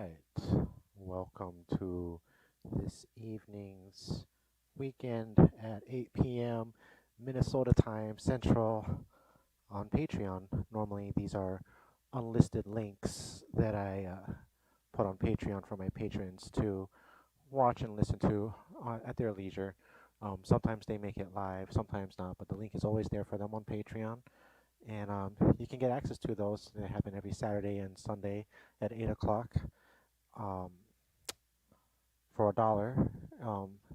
right. Welcome to this evening's weekend at 8 p.m. Minnesota time Central on Patreon. Normally, these are unlisted links that I put on Patreon for my patrons to watch and listen to at their leisure. Sometimes they make it live, sometimes not, but the link is always there for them on Patreon. And you can get access to those. They happen every Saturday and Sunday at 8 o'clock. Um, for $1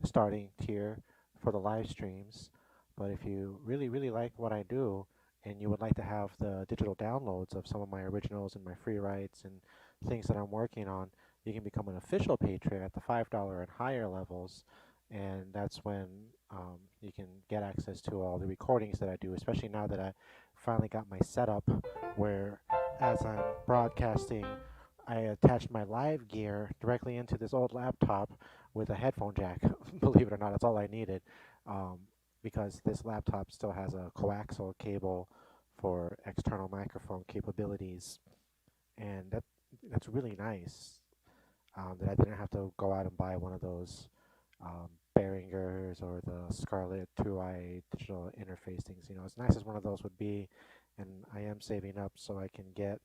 starting tier for the live streams. But if you really like what I do and you would like to have the digital downloads of some of my originals and my free writes and things that I'm working on, you can become an official patron at the $5 and higher levels. And that's when you can get access to all the recordings that I do, especially now that I finally got my setup where as I'm broadcasting I attached my live gear directly into this old laptop with a headphone jack. Believe it or not, that's all I needed, um, because this laptop still has a coaxial cable for external microphone capabilities, and that's really nice. That I didn't have to go out and buy one of those Behringers or the Scarlett 2i digital interface things. As nice as one of those would be, and I am saving up so I can get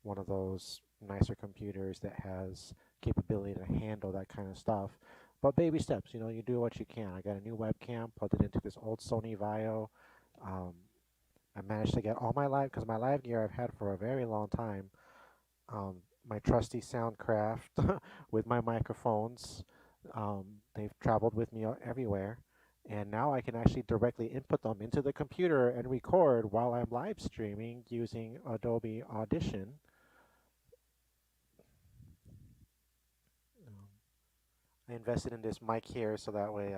one of those nicer computers that has capability to handle that kind of stuff. But baby steps, you do what you can. I got a new webcam, plugged it into this old Sony Vaio. Um, I managed to get all my live, because my live gear I've had for a very long time. My trusty Soundcraft with my microphones. They've traveled with me everywhere. And now I can actually directly input them into the computer and record while I'm live streaming using Adobe Audition. Um, I invested in this mic here so that way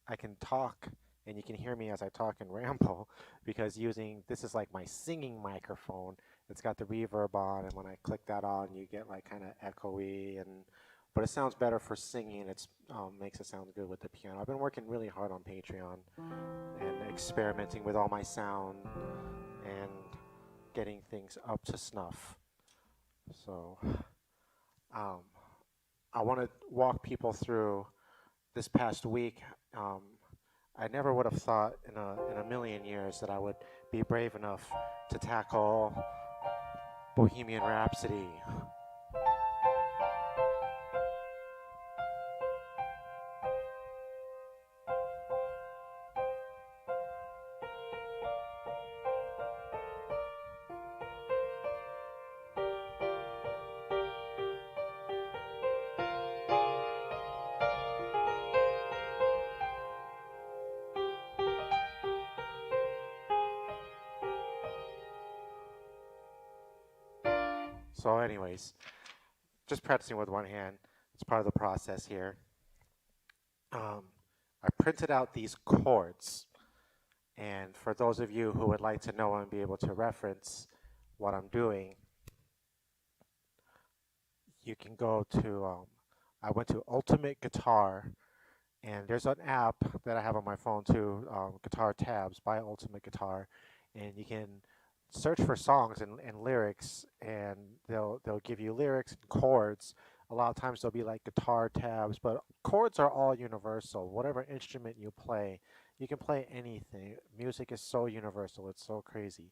I can talk and you can hear me as I talk and ramble because using this is like my singing microphone. It's got the reverb on, and when I click that on, you get like kind of echoey, and but it sounds better for singing. It's makes it sound good with the piano. I've been working really hard on Patreon and experimenting with all my sound and getting things up to snuff. So um, I want to walk people through this past week. Um, I never would have thought in a million years that I would be brave enough to tackle Bohemian Rhapsody. So, anyways, just practicing with one hand. It's part of the process here. Um, I printed out these chords, and for those of you who would like to know and be able to reference what I'm doing, you can go to. I went to Ultimate Guitar, and there's an app that I have on my phone too, Guitar Tabs by Ultimate Guitar, and you can search for songs and lyrics, and they'll give you lyrics and chords. A lot of times they'll be like guitar tabs, but chords are all universal. Whatever instrument you play, you can play anything. Music is so universal; it's so crazy.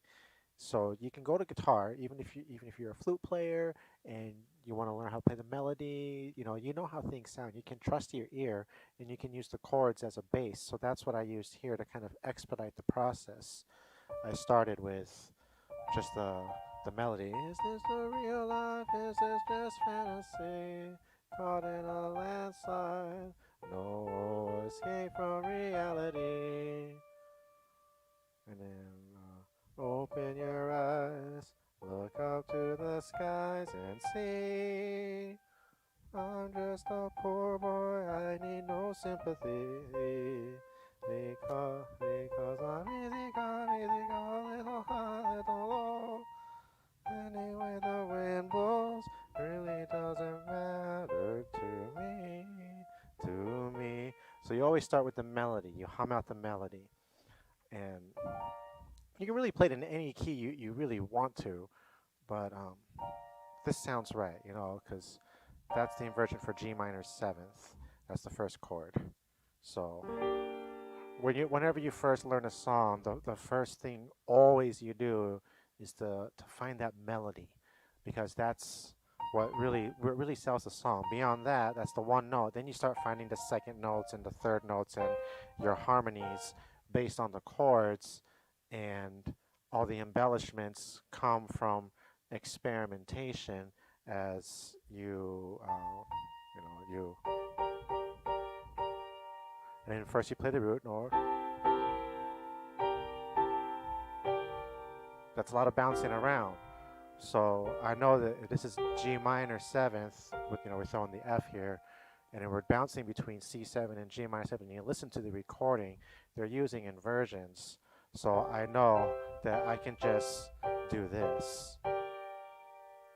So you can go to guitar, even if you're a flute player and you want to learn how to play the melody, you know how things sound. You can trust your ear and you can use the chords as a base. So that's what I used here to kind of expedite the process. I started with just the melody. Is this the real life? Is this just fantasy? Caught in a landslide. No escape from reality. And then open your eyes, look up to the skies and see. I'm just a poor boy, I need no sympathy. Because I'm easy come, little high, little low. Anyway, the wind blows, really doesn't matter to me. So you always start with the melody, you hum out the melody. And you can really play it in any key you really want to, but this sounds right, because that's the inversion for G minor seventh. That's the first chord. So whenever you first learn a song, the first thing always you do is to find that melody, because that's what really sells the song. Beyond that, that's the one note. Then you start finding the second notes and the third notes and your harmonies based on the chords, and all the embellishments come from experimentation as you and then first you play the root note. That's a lot of bouncing around. So I know that this is G minor seventh, with we're throwing the F here, and then we're bouncing between C7 and G minor 7. You listen to the recording, they're using inversions. So I know that I can just do this,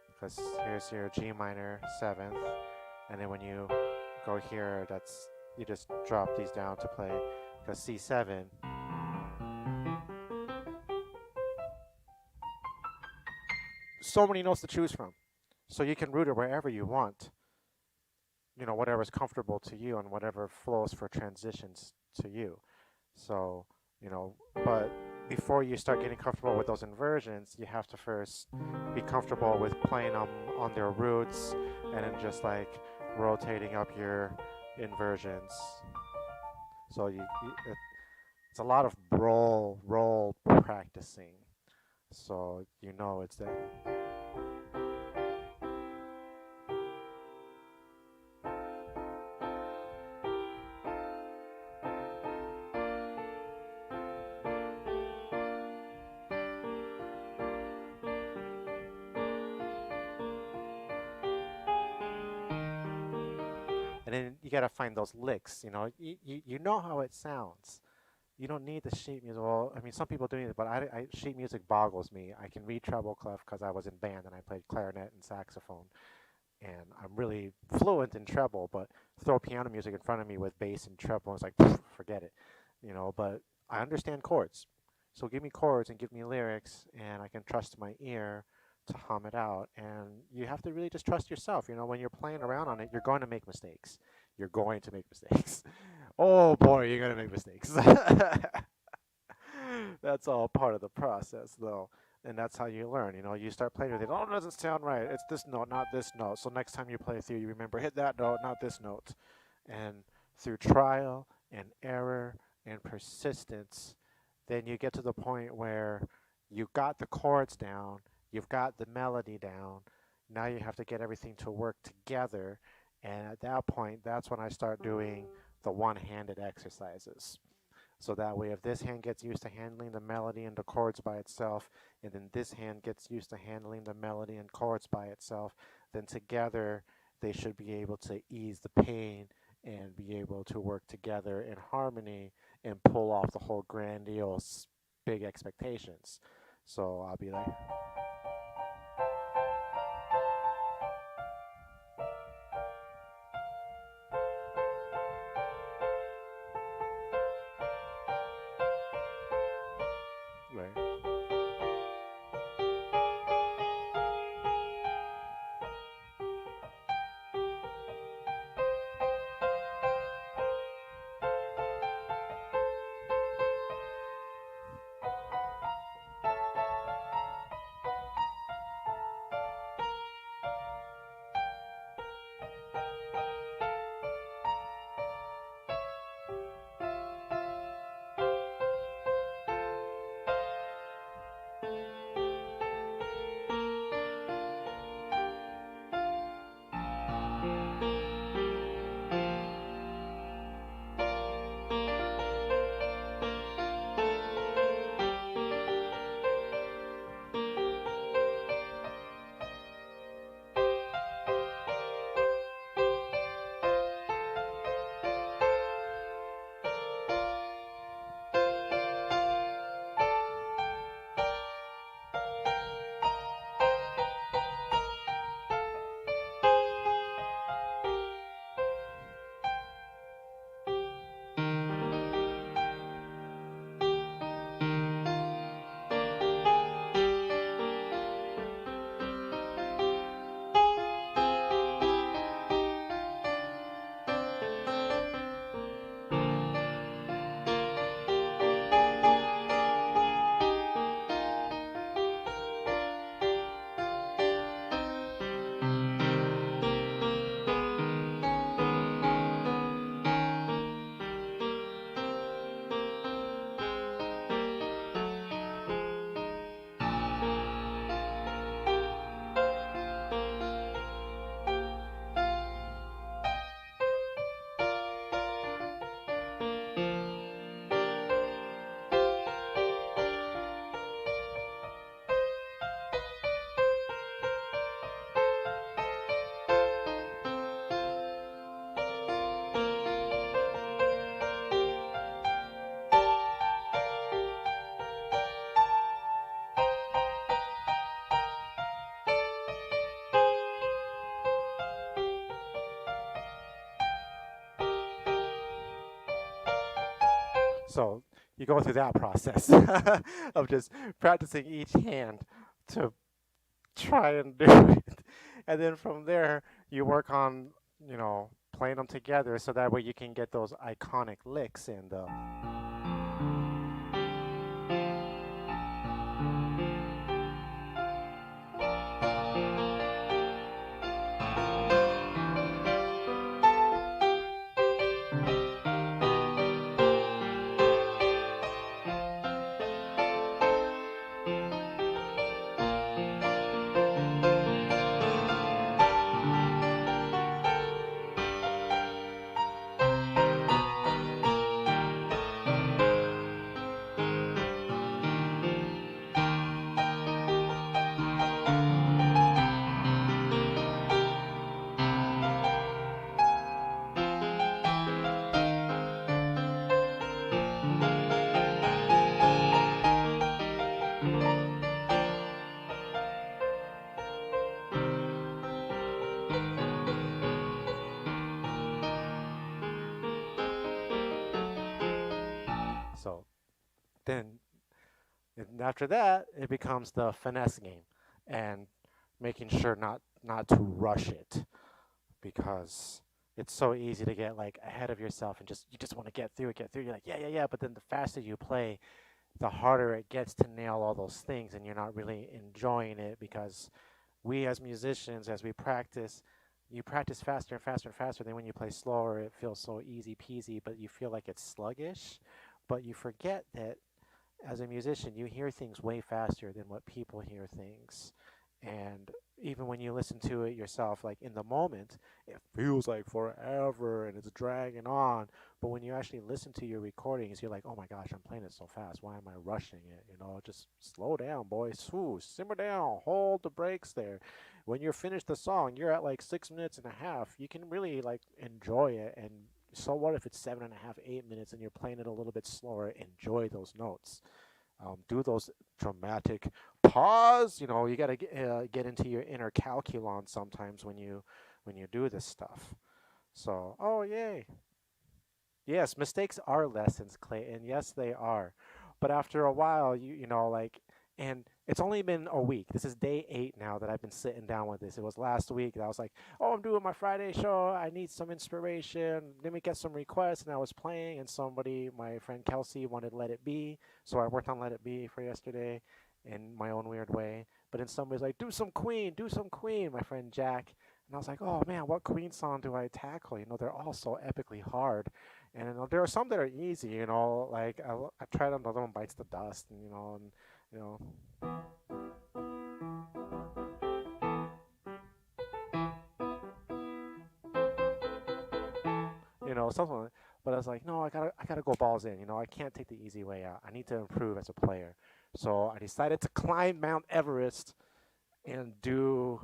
because here's your G minor 7th, and then when you go here, you just drop these down to play, because C7, so many notes to choose from. So you can root it wherever you want, whatever's comfortable to you and whatever flows for transitions to you. So, but before you start getting comfortable with those inversions, you have to first be comfortable with playing on their roots, and then just like rotating up your inversions. So it's a lot of roll practicing. So it's there. And then you gotta find those licks. You know how it sounds. You don't need the sheet music. Well, I mean, some people do need it, but sheet music boggles me. I can read treble clef because I was in band and I played clarinet and saxophone, and I'm really fluent in treble. But throw piano music in front of me with bass and treble, and it's like, forget it. But I understand chords, so give me chords and give me lyrics, and I can trust my ear to hum it out. And you have to really just trust yourself. When you're playing around on it, you're going to make mistakes. You're going to make mistakes. Oh boy, you're going to make mistakes. That's all part of the process, though. And that's how you learn. You start playing with it. Oh, it doesn't sound right. It's this note, not this note. So next time you play through, you remember, hit that note, not this note. And through trial and error and persistence, then you get to the point where you've got the chords down, you've got the melody down. Now you have to get everything to work together. And at that point, that's when I start doing the one-handed exercises. So that way, if this hand gets used to handling the melody and the chords by itself, and then this hand gets used to handling the melody and chords by itself, then together they should be able to ease the pain and be able to work together in harmony and pull off the whole grandiose big expectations. So I'll be like, right. So you go through that process of just practicing each hand to try and do it. And then from there, you work on, playing them together so that way you can get those iconic licks in the. So then, and after that, it becomes the finesse game and making sure not to rush it because it's so easy to get like ahead of yourself and just you just want to get through. You're like, yeah, yeah, yeah. But then the faster you play, the harder it gets to nail all those things, and you're not really enjoying it because we as musicians, as we practice, you practice faster and faster and faster. Then when you play slower, it feels so easy peasy, but you feel like it's sluggish. But you forget that as a musician, you hear things way faster than what people hear things. And even when you listen to it yourself, like in the moment, it feels like forever and it's dragging on. But when you actually listen to your recordings, you're like, oh my gosh, I'm playing it so fast. Why am I rushing it? Just slow down, boys. Ooh, simmer down. Hold the brakes there. When you're finished the song, you're at like 6 minutes and a half. You can really like enjoy it. And so what if it's 7.5, 8 minutes and you're playing it a little bit slower? Enjoy those notes. Do those dramatic pause. You got to get into your inner calculon sometimes when you do this stuff. So, oh yay, yes, mistakes are lessons, Clayton. Yes, they are. But after a while, like, and it's only been a week. This is day 8 now that I've been sitting down with this. It was last week that I was like, oh, I'm doing my Friday show. I need some inspiration. Let me get some requests. And I was playing, and somebody, my friend Kelsey, wanted Let It Be. So I worked on Let It Be for yesterday in my own weird way. But then somebody's like, do some Queen, my friend Jack. And I was like, oh man, what Queen song do I tackle? They're all so epically hard. And there are some that are easy, like I tried another one, Bites the Dust, and you know, something. But I was like, no, I gotta go balls in. I can't take the easy way out. I need to improve as a player. So I decided to climb Mount Everest and do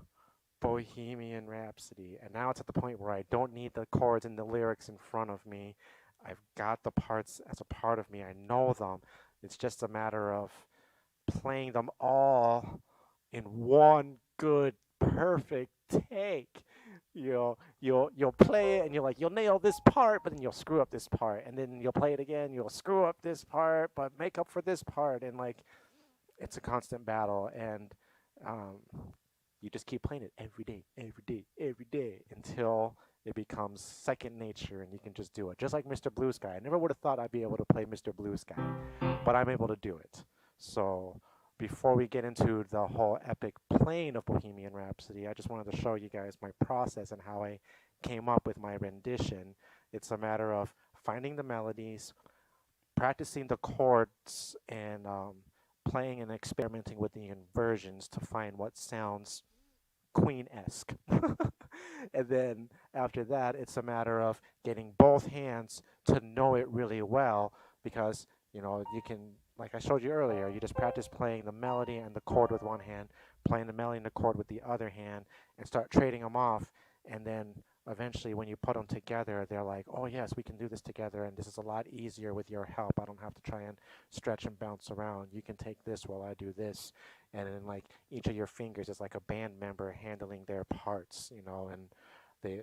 Bohemian Rhapsody. And now it's at the point where I don't need the chords and the lyrics in front of me. I've got the parts as a part of me. I know them. It's just a matter of playing them all in one good, perfect take. You'll play it and you're like you'll nail this part, but then you'll screw up this part, and then you'll play it again. You'll screw up this part, but make up for this part, and like it's a constant battle. And um, you just keep playing it every day, every day, every day until it becomes second nature and you can just do it. Just like Mr. Blue Sky. I never would have thought I'd be able to play Mr. Blue Sky, but I'm able to do it. So before we get into the whole epic playing of Bohemian Rhapsody, I just wanted to show you guys my process and how I came up with my rendition. It's a matter of finding the melodies, practicing the chords, and playing and experimenting with the inversions to find what sounds Queen-esque. And then after that, it's a matter of getting both hands to know it really well because, you can, like I showed you earlier, you just practice playing the melody and the chord with one hand, playing the melody and the chord with the other hand, and start trading them off. And then eventually, when you put them together, they're like, oh, yes, we can do this together, and this is a lot easier with your help. I don't have to try and stretch and bounce around. You can take this while I do this, and then like each of your fingers is like a band member handling their parts, and they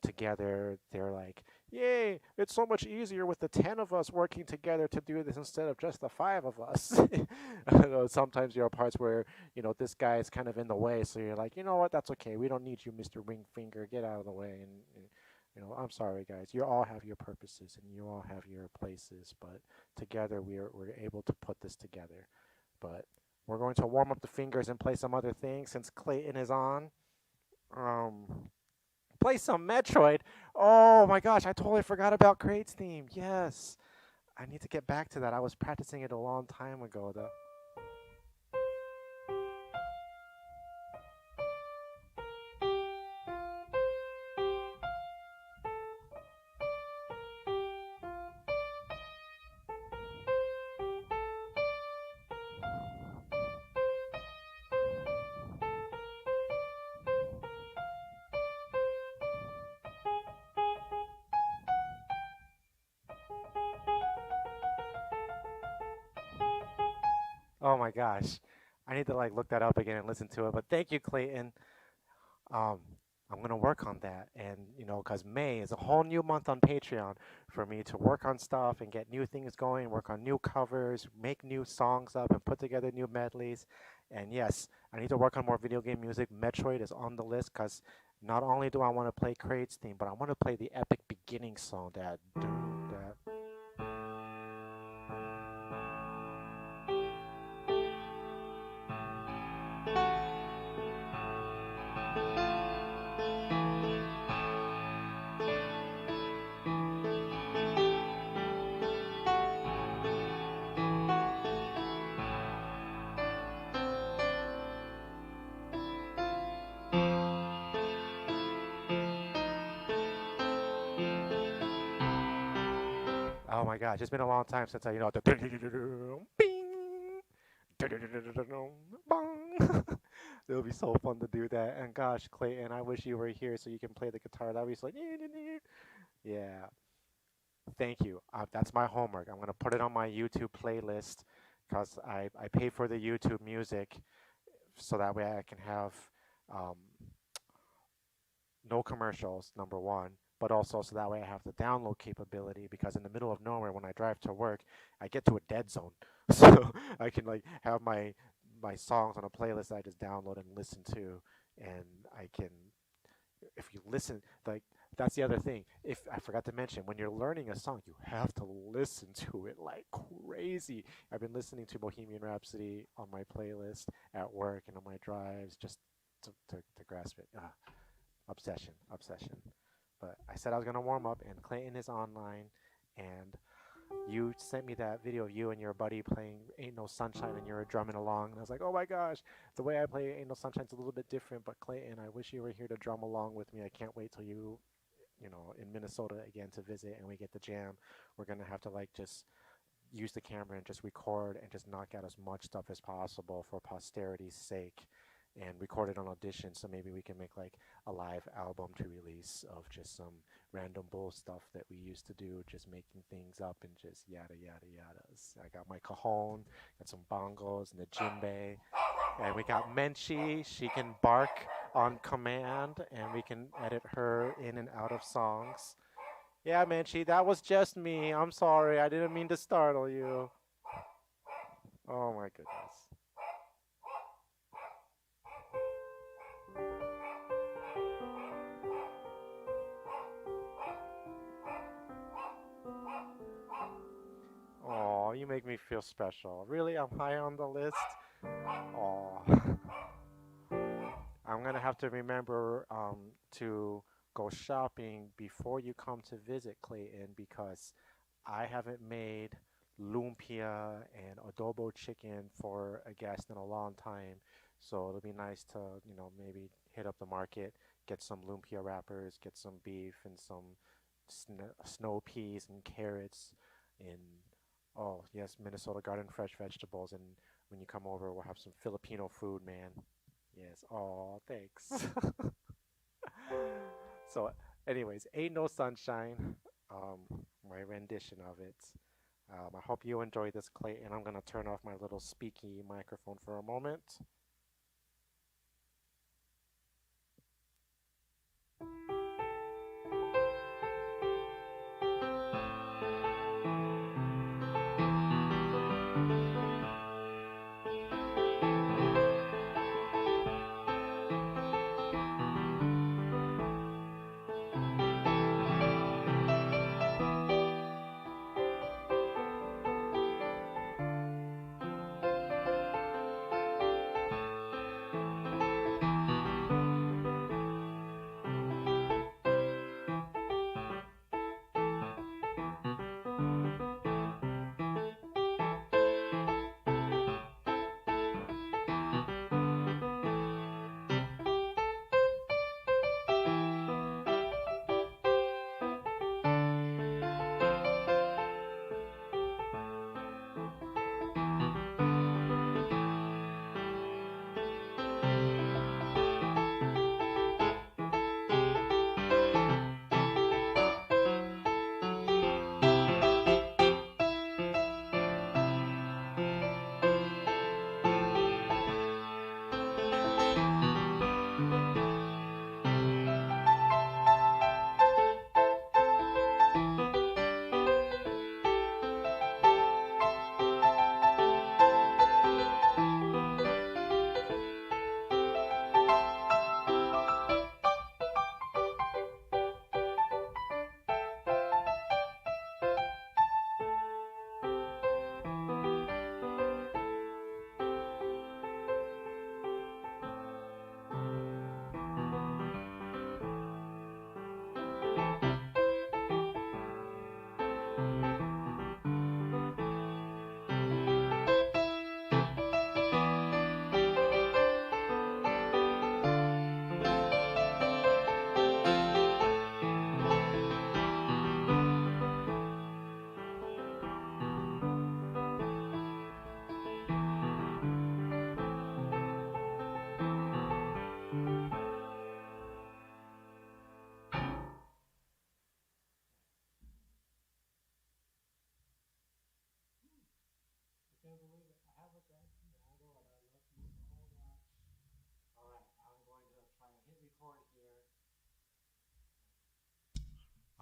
together they're like Yay! It's so much easier with the 10 of us working together to do this instead of just the 5 of us. Sometimes there are parts where, this guy is kind of in the way, so you're like, you know what, that's okay. We don't need you, Mr. Ring Finger. Get out of the way. And I'm sorry, guys. You all have your purposes and you all have your places, but together we're able to put this together. But we're going to warm up the fingers and play some other things since Clayton is on. Um, Play some Metroid. Oh my gosh, I totally forgot about Crate's theme. Yes. I need to get back to that. I was practicing it a long time ago though. Oh my gosh. I need to like look that up again and listen to it. But thank you, Clayton. Um, I'm gonna work on that, and cause May is a whole new month on Patreon for me to work on stuff and get new things going, work on new covers, make new songs up, and put together new medleys. And yes, I need to work on more video game music. Metroid is on the list, cause not only do I want to play Crate's theme, but I want to play the epic beginning song that doom that. Oh my gosh, it's been a long time since I the bing, bong. It would be so fun to do that. And gosh, Clayton, I wish you were here so you can play the guitar. That would be so like, yeah. Thank you. That's my homework. I'm gonna put it on my YouTube playlist because I pay for the YouTube music so that way I can have um, no commercials, number one, but also so that way I have the download capability because in the middle of nowhere when I drive to work, I get to a dead zone. So I can like have my songs on a playlist that I just download and listen to, and I can, if you listen, like that's the other thing. If I forgot to mention, when you're learning a song, you have to listen to it like crazy. I've been listening to Bohemian Rhapsody on my playlist at work and on my drives just to grasp it. Obsession, obsession. But I said I was gonna warm up, and Clayton is online, and you sent me that video of you and your buddy playing "Ain't No Sunshine" and you were drumming along, and I was like, oh my gosh, the way I play "Ain't No Sunshine's" a little bit different. But Clayton, I wish you were here to drum along with me. I can't wait till in Minnesota again to visit, and we get to jam. We're gonna have to like just use the camera and just record and just knock out as much stuff as possible for posterity's sake and record it on Audition so maybe we can make like a live album to release of just some random bull stuff that we used to do, just making things up and just yada yada yadas. I got my cajon, got some bongos and the djembe, and we got Menchie. She can bark on command and we can edit her in and out of songs. Yeah, Menchie, that was just me. I'm sorry. I didn't mean to startle you. Oh my goodness. Oh, you make me feel special. Really? I'm high on the list? Oh. I'm gonna have to remember to go shopping before you come to visit Clayton because I haven't made lumpia and adobo chicken for a guest in a long time. So it'll be nice to, maybe hit up the market, get some lumpia wrappers, get some beef and some snow peas and carrots and oh yes, Minnesota Garden fresh vegetables. And when you come over, we'll have some Filipino food, man. Yes. Oh, thanks. So, anyways, Ain't No Sunshine, my rendition of it. I hope you enjoy this, Clay, and I'm going to turn off my little speaky microphone for a moment.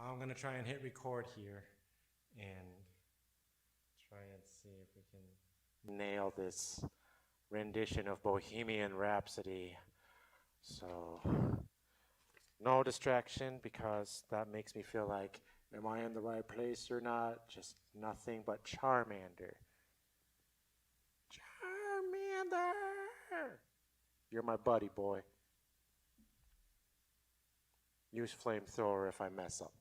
I'm gonna try and hit record here and try and see if we can nail this rendition of Bohemian Rhapsody. So, no distraction because that makes me feel like, am I in the right place or not? Just nothing but Charmander. Charmander! You're my buddy, boy. Use flamethrower if I mess up.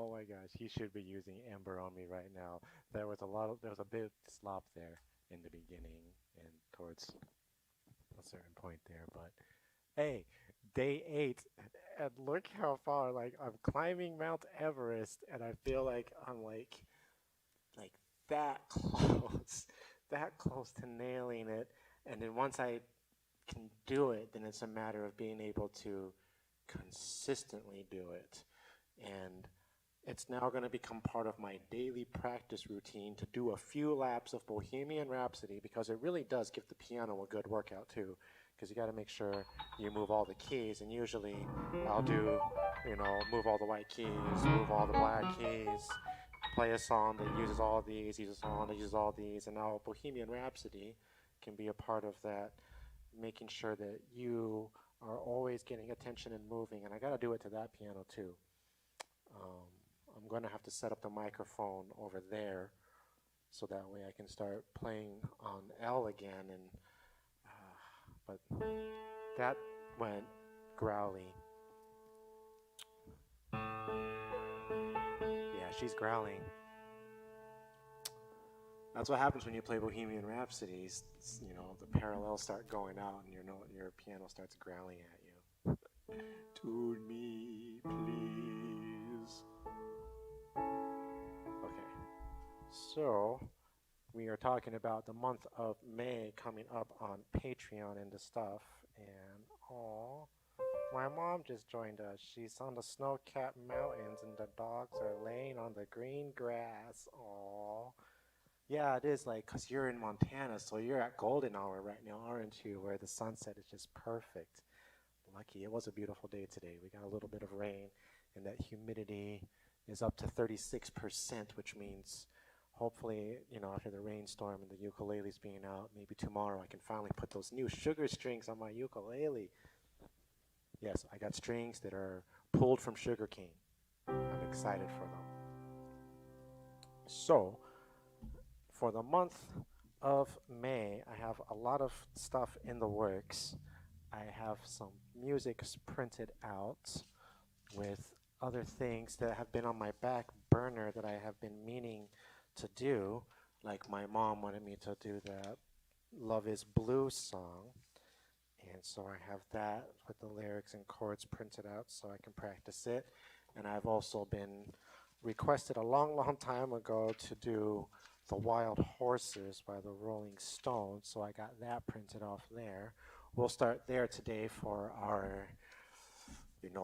Oh my gosh, he should be using Ember on me right now. There was a bit of slop there in the beginning and towards a certain point there, but hey, day 8, and look how far, like, I'm climbing Mount Everest, and I feel like I'm like that close, that close to nailing it. And then once I can do it, then it's a matter of being able to consistently do it. And it's now going to become part of my daily practice routine to do a few laps of Bohemian Rhapsody because it really does give the piano a good workout too. Because you got to make sure you move all the keys, and usually I'll do, move all the white keys, move all the black keys, play a song that uses all these, use a song that uses all these, and now Bohemian Rhapsody can be a part of that, making sure that you are always getting attention and moving. And I got to do it to that piano too. Um, I'm going to have to set up the microphone over there so that way I can start playing on L again. And but that went growly. Yeah, she's growling. That's what happens when you play Bohemian Rhapsodies. The parallels start going out, and your piano starts growling at you. Tune me, please. Okay, so we are talking about the month of May coming up on Patreon and the stuff. And my mom just joined us. She's on the snow-capped mountains, and the dogs are laying on the green grass. Aw. Yeah, it is like, because you're in Montana, so you're at golden hour right now, aren't you? Where the sunset is just perfect. Lucky. It was a beautiful day today. We got a little bit of rain, and that humidity is up to 36%, which means hopefully, after the rainstorm and the ukuleles being out, maybe tomorrow I can finally put those new sugar strings on my ukulele. Yes, I got strings that are pulled from sugarcane. I'm excited for them. So, for the month of May, I have a lot of stuff in the works. I have some music printed out with other things that have been on my back burner that I have been meaning to do. Like my mom wanted me to do that Love is Blue song. And so I have that with the lyrics and chords printed out so I can practice it. And I've also been requested a long, long time ago to do The Wild Horses by the Rolling Stones, so I got that printed off there. We'll start there today for our,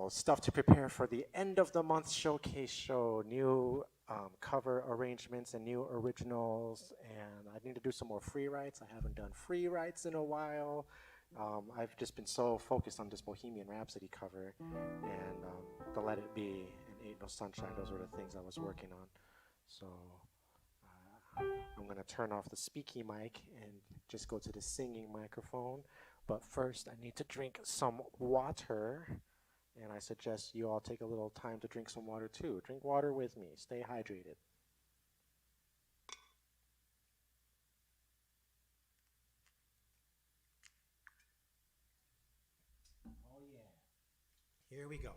stuff to prepare for the end of the month showcase show, new cover arrangements and new originals, and I need to do some more free writes. I haven't done free writes in a while. I've just been so focused on this Bohemian Rhapsody cover and The Let It Be and Ain't No Sunshine. Those were the things I was working on. So I'm going to turn off the speaky mic and just go to the singing microphone. But first, I need to drink some water. And I suggest you all take a little time to drink some water too. Drink water with me. Stay hydrated. Oh yeah. Here we go.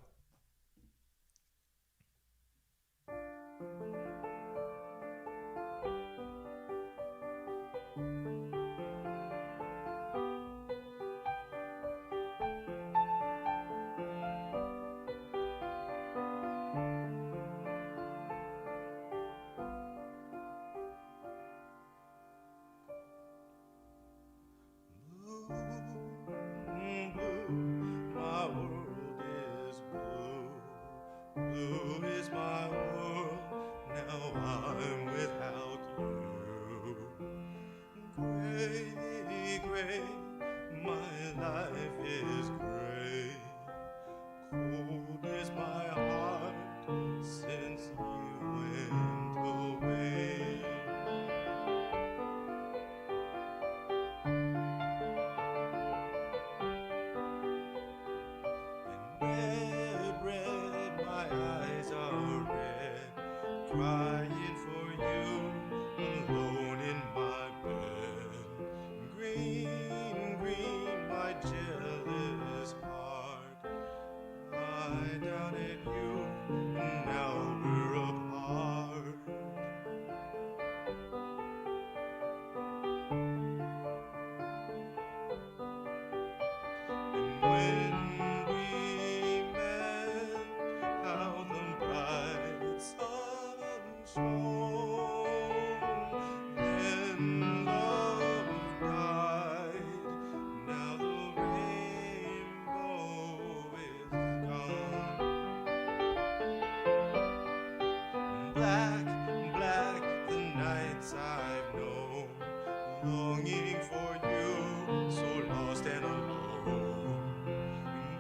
waiting for you, so lost and alone.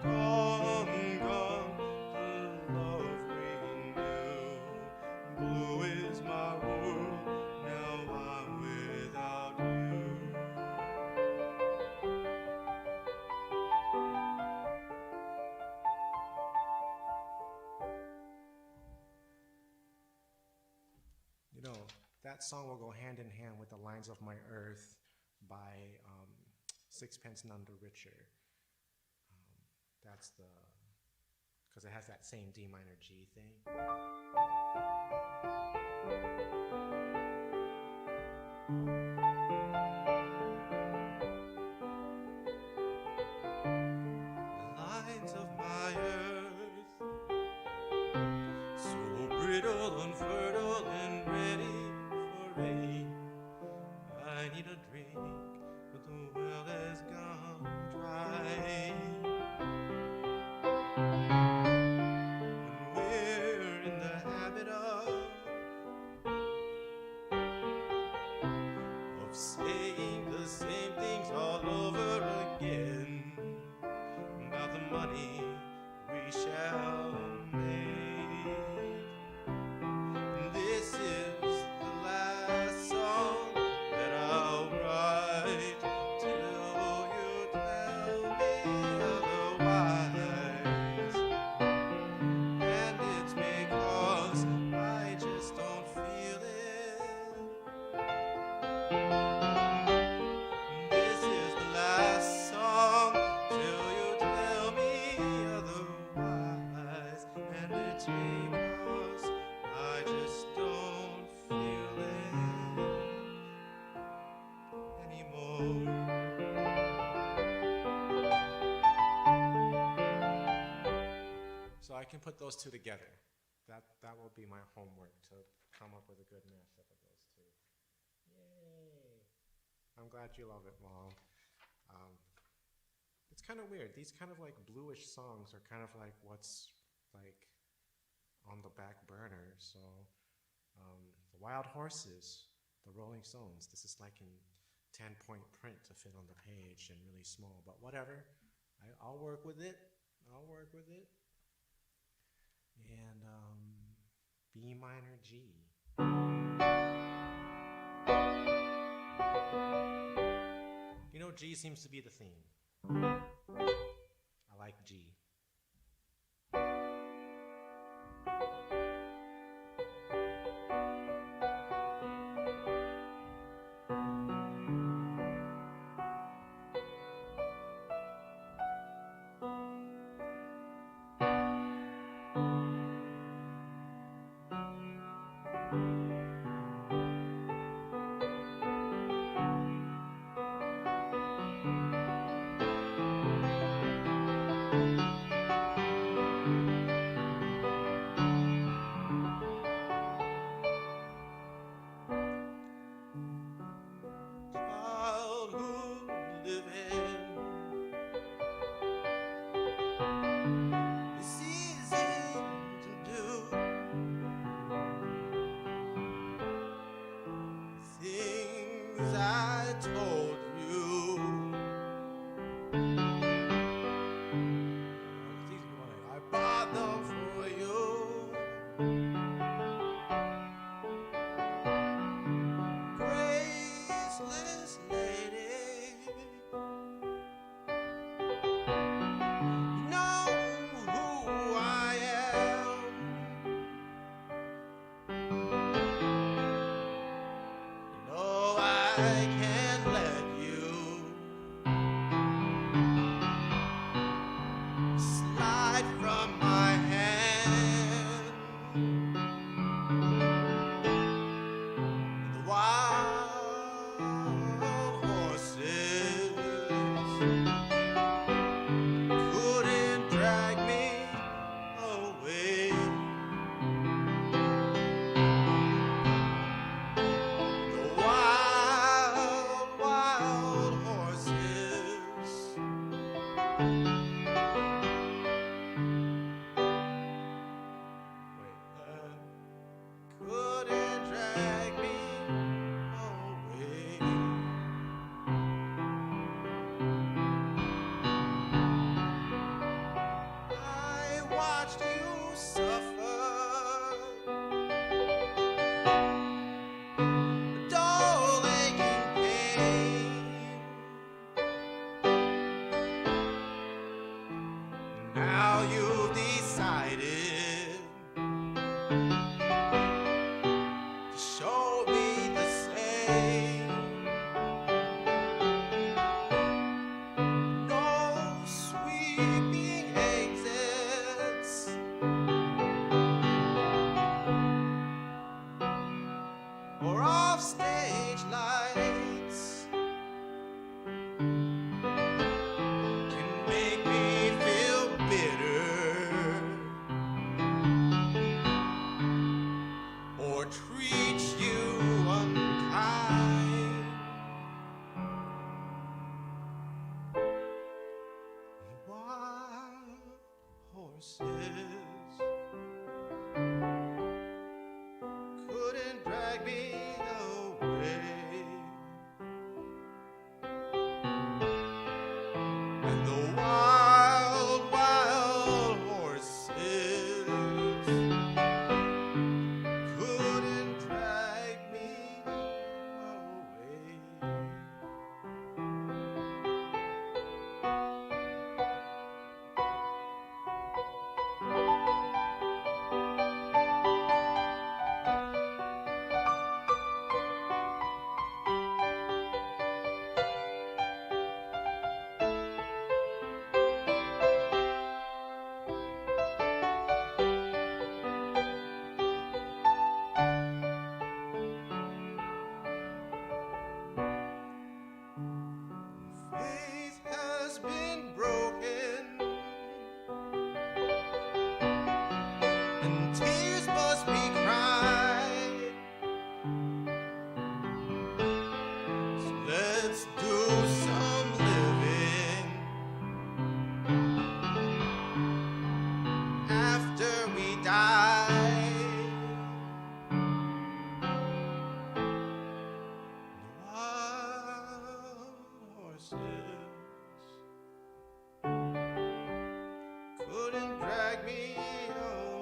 Gone, gone, the love we knew. Blue is my world, now I'm without you. You know, that song will go hand in hand with The Lines of My Earth by Sixpence None the Richer. That's the, because it has that same D minor G thing. The lines of my earth, so brittle, unfertile, and ready for rain. I need a drink, but the well has gone dry. When we're in the habit of saying the same things all over again, about the money we shall make. This is the last song that I'll write till you tell me otherwise. And it's because I just don't feel it. This is the last song till you tell me otherwise. And it's because I just don't feel it anymore. So I can put those two together. That will be my homework, to come up with a good mashup of those two. Yay! I'm glad you love it, Mom. It's kind of weird. These kind of like bluish songs are kind of like what's like on the back burner. So the Wild Horses, the Rolling Stones. This is like in 10-point print to fit on the page and really small, but whatever. I'll work with it. I'll work with it. And B minor G. You know, G seems to be the theme. I like G. creeping exits or off stage lights can make me feel bitter or treat you unkind. Wild horses couldn't drag me away, and the wild, wild horses couldn't drag me away. Faith has been broken, and tears must be cried. So let's do some living after we die. The wild horses couldn't drag me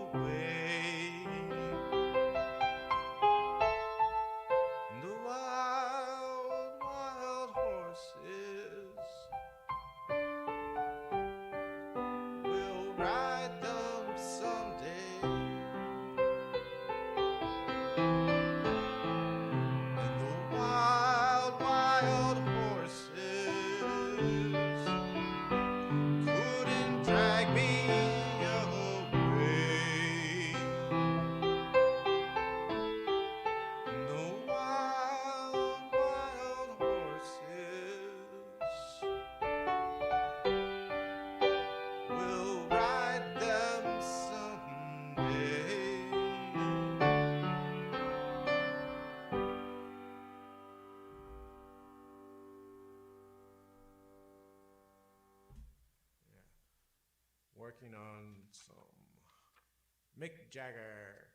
away. The wild, wild horses will ride them someday. And the wild, wild horses couldn't drag me away. The wild, wild horses will ride them someday. Yeah. Working on some Mick Jagger.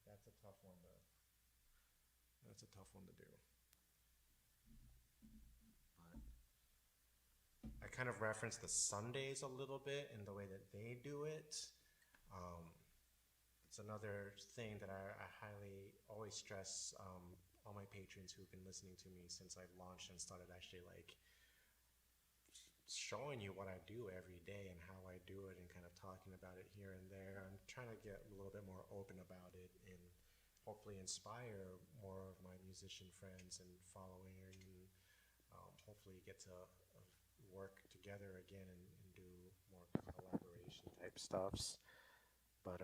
That's a tough one to. That's a tough one to do. But I kind of reference the Sundays a little bit in the way that they do it. Um, it's another thing that I highly always stress all my patrons who've been listening to me since I've launched and started actually like showing you what I do every day and how I do it and kind of talking about it here and there. I'm trying to get a little bit more open about it and hopefully inspire more of my musician friends and following and hopefully get to work together again and do more collaboration type stuffs. But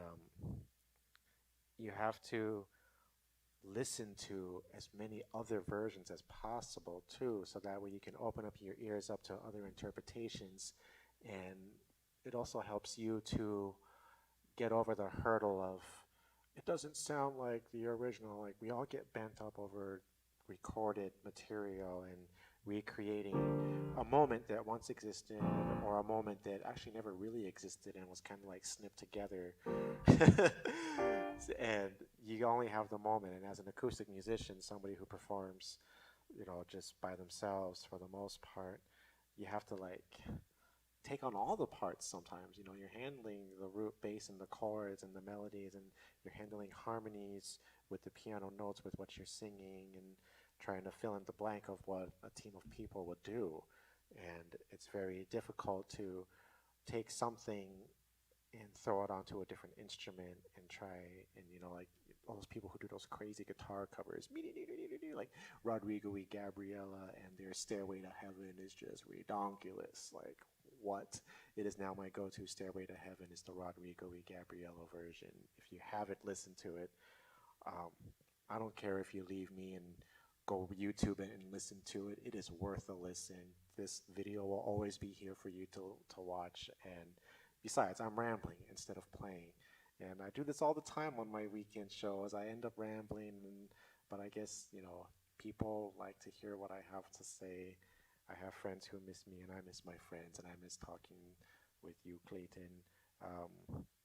you have to listen to as many other versions as possible too, so that way you can open up your ears up to other interpretations, and it also helps you to get over the hurdle of it doesn't sound like the original. Like we all get bent up over recorded material and recreating a moment that once existed or a moment that actually never really existed and was kind of like snipped together. And you only have the moment, and as an acoustic musician, somebody who performs, just by themselves for the most part, you have to like take on all the parts sometimes. You're handling the root bass and the chords and the melodies, and you're handling harmonies with the piano notes with what you're singing, and trying to fill in the blank of what a team of people would do. And it's very difficult to take something and throw it onto a different instrument and try and like all those people who do those crazy guitar covers, like Rodrigo y Gabriela and their Stairway to Heaven is just redonkulous. Like, what. It is now my go-to. Stairway to Heaven is the Rodrigo y Gabriela version. If you haven't listened to it, um, I don't care if you leave me and go YouTube it and listen to it. It is worth a listen. This video will always be here for you to watch. And besides, I'm rambling instead of playing. And I do this all the time on my weekend shows. I end up rambling, but I guess, people like to hear what I have to say. I have friends who miss me, and I miss my friends, and I miss talking with you, Clayton.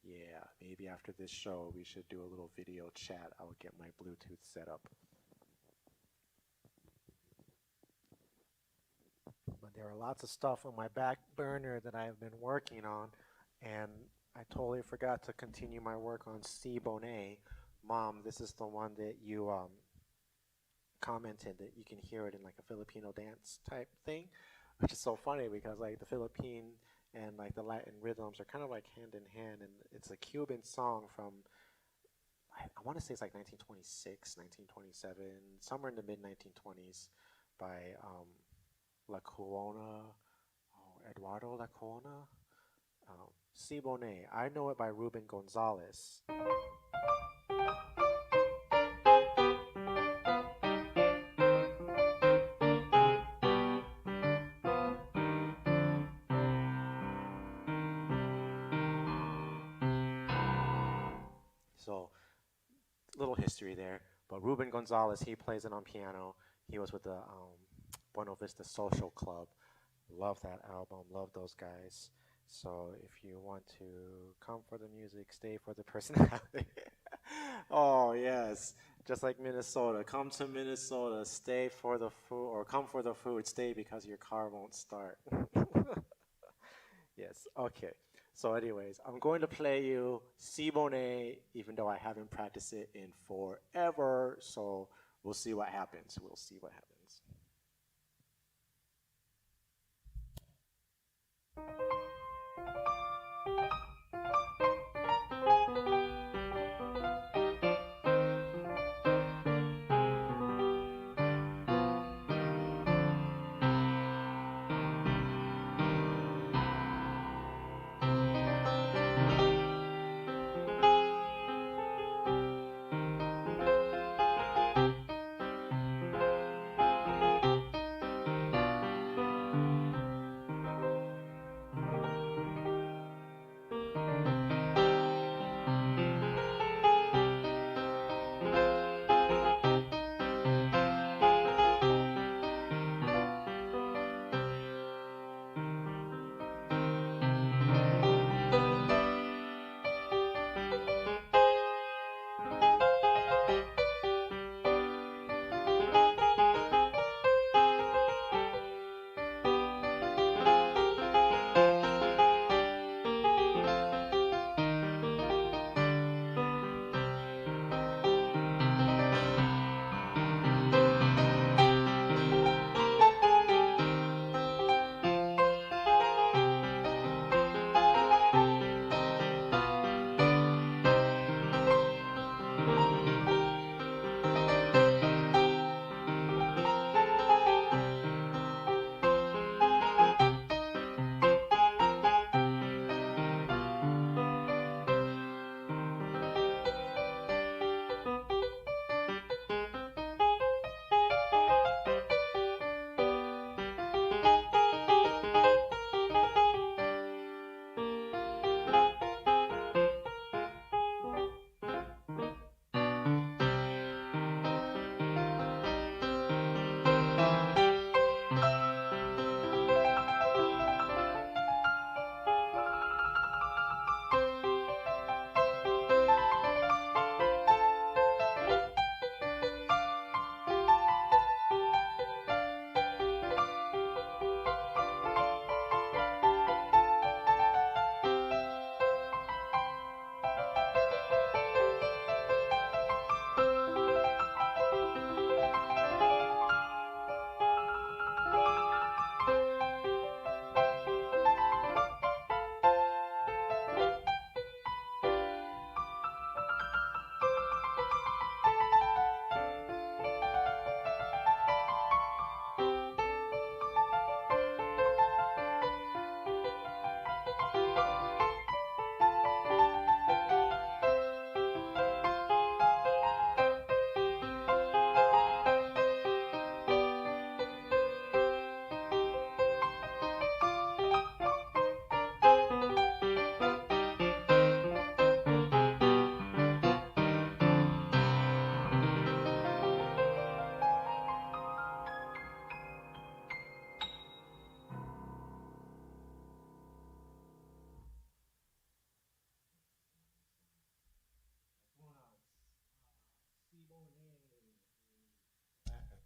Yeah, maybe after this show, we should do a little video chat. I'll get my Bluetooth set up. But there are lots of stuff on my back burner that I've been working on, and I totally forgot to continue my work on C Bonet. Mom, this is the one that you commented that you can hear it in like a Filipino dance type thing, which is so funny because like the Philippine and like the Latin rhythms are kind of like hand in hand, and it's a Cuban song from I want to say it's like 1926, 1927, somewhere in the mid 1920s by La Cuona, oh, Eduardo La Cuona, Si Bonet. I know it by Ruben Gonzalez. So, little history there. But Ruben Gonzalez, he plays it on piano. He was with the Buena Vista Social Club. Love that album. Love those guys. So if you want to come for the music, stay for the personality. Oh yes, just like Minnesota. Come to Minnesota, stay for the food, or come for the food, stay because your car won't start. Yes. Okay. So, anyways, I'm going to play you Sibone, even though I haven't practiced it in forever. So we'll see what happens. We'll see what happens.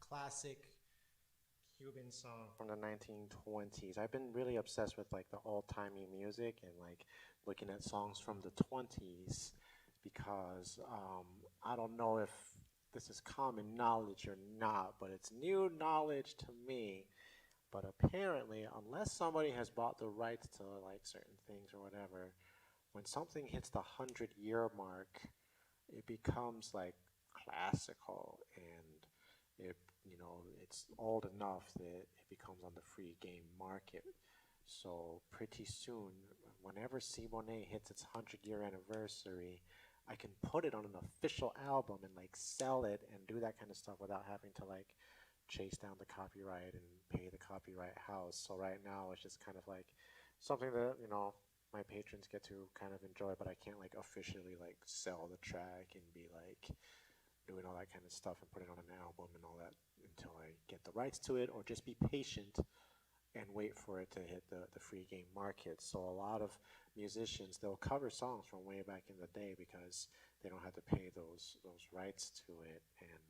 classic Cuban song. From the 1920s. I've been really obsessed with like the old-timey music and like looking at songs from the 20s because I don't know if this is common knowledge or not, but it's new knowledge to me. But apparently, unless somebody has bought the rights to like certain things or whatever, when something hits the 100-year mark, it becomes like classical and it it's old enough that it becomes on the free game market. So pretty soon, whenever Simone hits its 100-year anniversary, I can put it on an official album and like sell it and do that kind of stuff without having to like chase down the copyright and pay the copyright house. So right now it's just kind of like something that, my patrons get to kind of enjoy, but I can't like officially like sell the track and be like doing all that kind of stuff and put it on an album and all that until I get the rights to it, or just be patient and wait for it to hit the free game market. So a lot of musicians, they'll cover songs from way back in the day because they don't have to pay those rights to it. And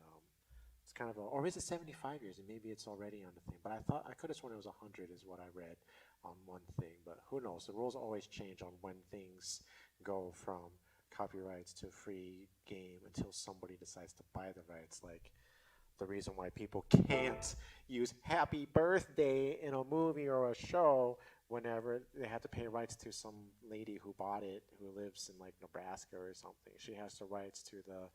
it's kind of a, or is it 75 years? And maybe it's already on the thing. But I could have sworn it was 100 is what I read on one thing. But who knows? The rules always change on when things go from copyrights to free game until somebody decides to buy the rights. Like the reason why people can't use happy birthday in a movie or a show whenever they have to pay rights to some lady who bought it who lives in like Nebraska or something. She has the rights to the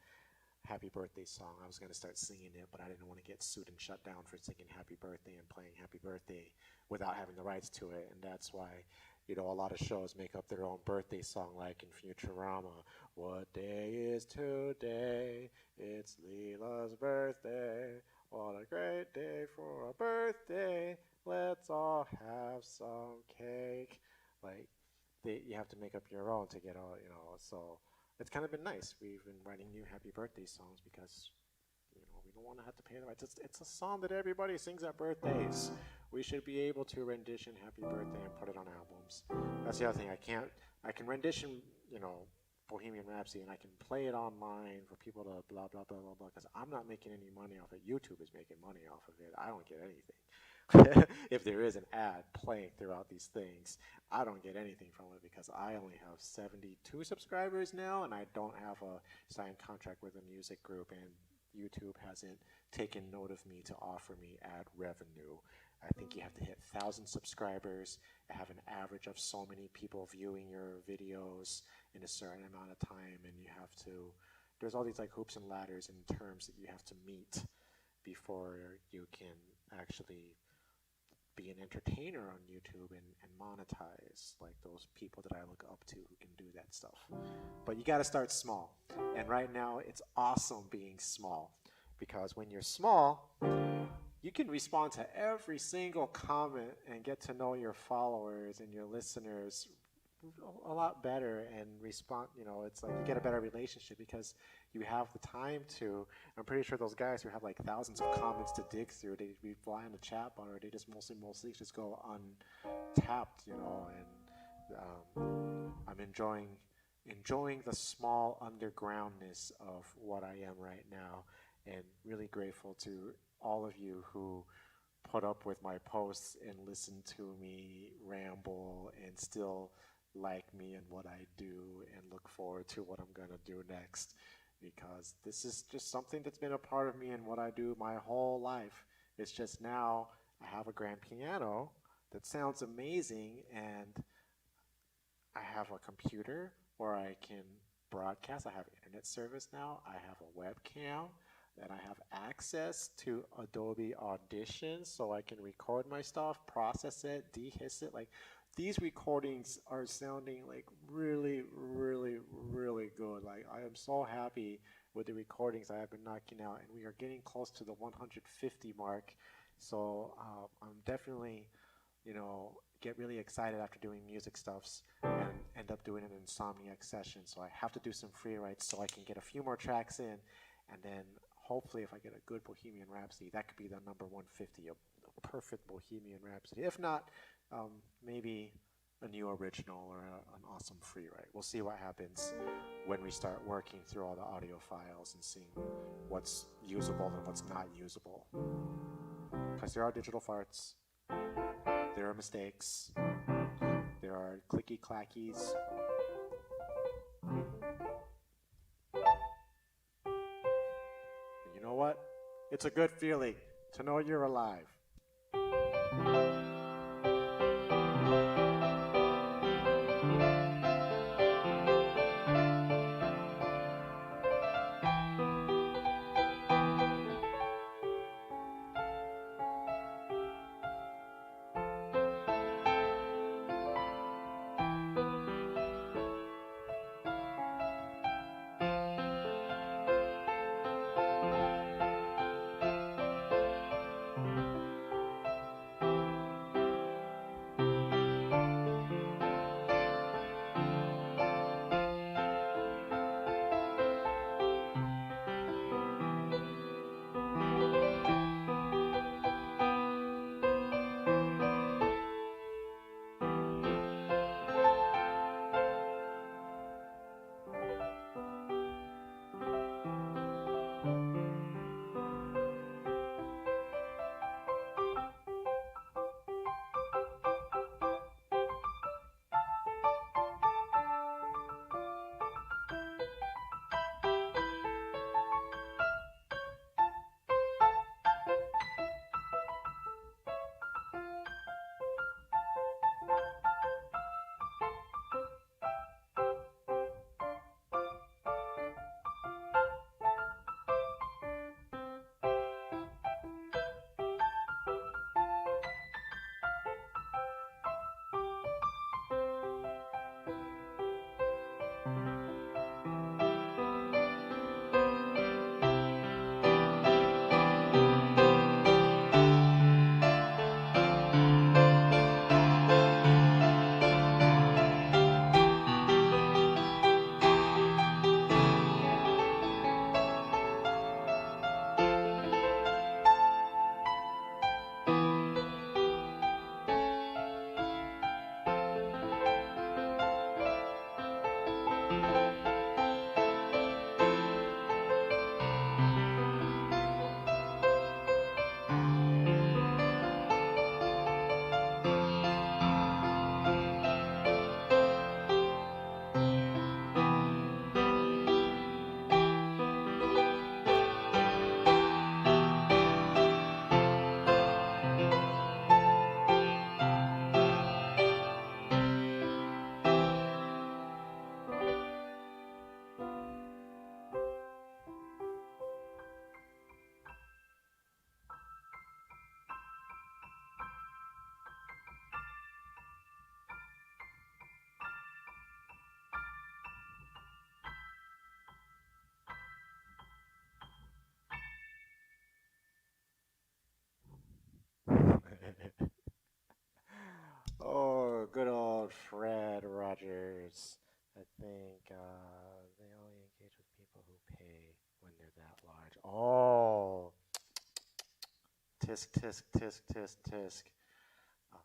happy birthday song. I was going to start singing it, but I didn't want to get sued and shut down for singing happy birthday and playing happy birthday without having the rights to it. And that's why, a lot of shows make up their own birthday song, like in Futurama. What day is today? It's Leela's birthday. What a great day for a birthday. Let's all have some cake. Like, you have to make up your own to get all, so it's kind of been nice. We've been writing new happy birthday songs because we don't want to have to pay the rights. It's a song that everybody sings at birthdays. We should be able to rendition happy birthday and put it on albums. That's the other thing. I can rendition, Bohemian Rhapsody, and I can play it online for people to blah blah blah blah blah, because I'm not making any money off it. YouTube is making money off of it. I don't get anything. If there is an ad playing throughout these things, I don't get anything from it because I only have 72 subscribers now, and I don't have a signed contract with a music group, and YouTube hasn't taken note of me to offer me ad revenue. I think you have to hit 1,000 subscribers, have an average of so many people viewing your videos in a certain amount of time, and you have to, there's all these like hoops and ladders and terms that you have to meet before you can actually be an entertainer on YouTube and monetize like those people that I look up to who can do that stuff. But you got to start small. And right now, it's awesome being small because when you're small, you can respond to every single comment and get to know your followers and your listeners a lot better and respond. It's like you get a better relationship because you have the time to. I'm pretty sure those guys who have like thousands of comments to dig through, they reply in the chat bar, or they just mostly just go untapped, and I'm enjoying the small undergroundness of what I am right now, and really grateful to all of you who put up with my posts and listen to me ramble and still like me and what I do and look forward to what I'm going to do next, because this is just something that's been a part of me and what I do my whole life. It's just now I have a grand piano that sounds amazing, and I have a computer where I can broadcast. I have internet service now. I have a webcam, and I have access to Adobe Audition so I can record my stuff, process it, dehiss it. Like, these recordings are sounding like really, really, really good. Like, I am so happy with the recordings I have been knocking out, and we are getting close to the 150 mark. So I'm definitely, get really excited after doing music stuffs and end up doing an insomniac session. So I have to do some free writes so I can get a few more tracks in, and then hopefully if I get a good Bohemian Rhapsody, that could be the number 150, a perfect Bohemian Rhapsody. If not, maybe a new original or an awesome free write. We'll see what happens when we start working through all the audio files and seeing what's usable and what's not usable. Because there are digital farts, there are mistakes, there are clicky clackies. You know what? It's a good feeling to know you're alive. Oh, good old Fred Rogers. I think they only engage with people who pay when they're that large. Oh, tisk, tisk, tisk, tisk, tisk. Uh,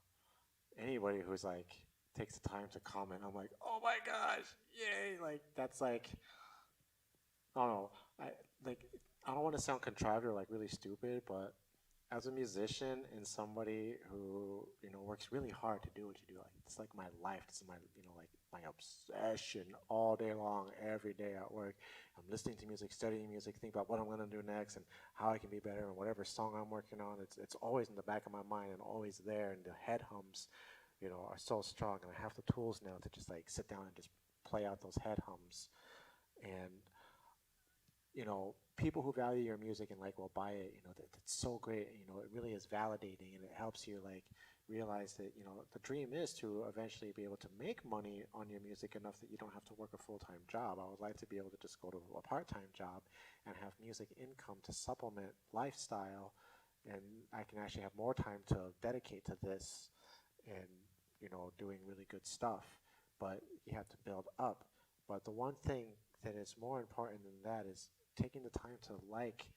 Anybody who's like takes the time to comment, I'm like, oh my gosh, yay! Like that's like, I don't know. I like I don't want to sound contrived or like really stupid, but as a musician and somebody who works really hard to do what you do, like it's like my life. This is my like my obsession all day long, every day at work. I'm listening to music, studying music, think about what I'm gonna do next and how I can be better and whatever song I'm working on. It's always in the back of my mind and always there. And the head hums, are so strong. And I have the tools now to just like sit down and just play out those head hums. And people who value your music and like will buy it, that's so great. It really is validating and it helps you like realize that, the dream is to eventually be able to make money on your music enough that you don't have to work a full-time job. I would like to be able to just go to a part-time job and have music income to supplement lifestyle, and I can actually have more time to dedicate to this and, doing really good stuff. But you have to build up. But the one thing that is more important than that is taking the time to like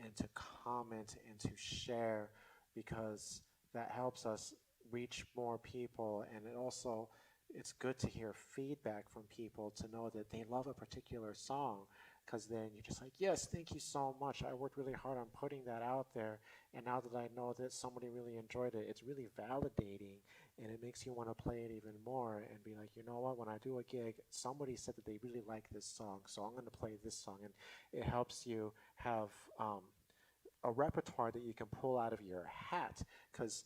and to comment and to share, because that helps us reach more people, and it also it's good to hear feedback from people to know that they love a particular song, because then you're just like, yes, thank you so much, I worked really hard on putting that out there, and now that I know that somebody really enjoyed it, it's really validating, and it makes you want to play it even more and be like, you know what, when I do a gig, somebody said that they really like this song, so I'm going to play this song. And it helps you have um, a repertoire that you can pull out of your hat, because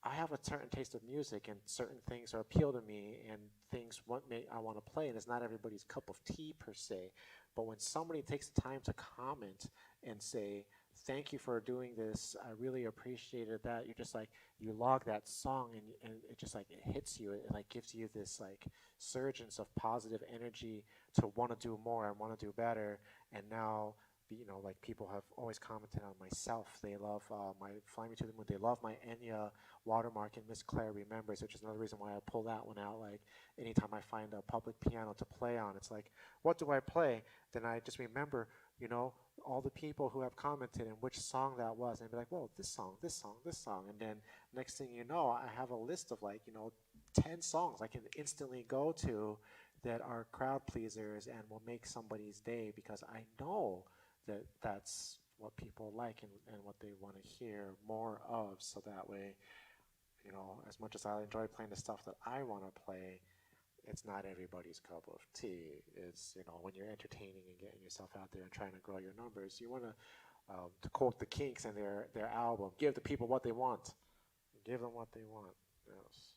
I have a certain taste of music, and certain things are appeal to me, and things what may I want to play, and it's not everybody's cup of tea per se. But when somebody takes the time to comment and say, "Thank you for doing this. I really appreciated that." You're just like, you log that song, and it just like it hits you. It like gives you this like surgence of positive energy to want to do more and want to do better. And now, like people have always commented on myself. They love my "Fly Me to the Moon." They love my Enya watermark and Miss Claire Remembers, which is another reason why I pull that one out. Like anytime I find a public piano to play on, it's like, what do I play? Then I just remember, you know, all the people who have commented and which song that was, and be like, well, this song, this song, this song, and then next thing you know, I have a list of like, 10 songs I can instantly go to that are crowd pleasers and will make somebody's day, because I know that that's what people like, and what they want to hear more of. So that way, as much as I enjoy playing the stuff that I want to play, it's not everybody's cup of tea. It's, when you're entertaining and getting yourself out there and trying to grow your numbers, you want to quote the Kinks and their album, give the people what they want. Give them what they want. Yes.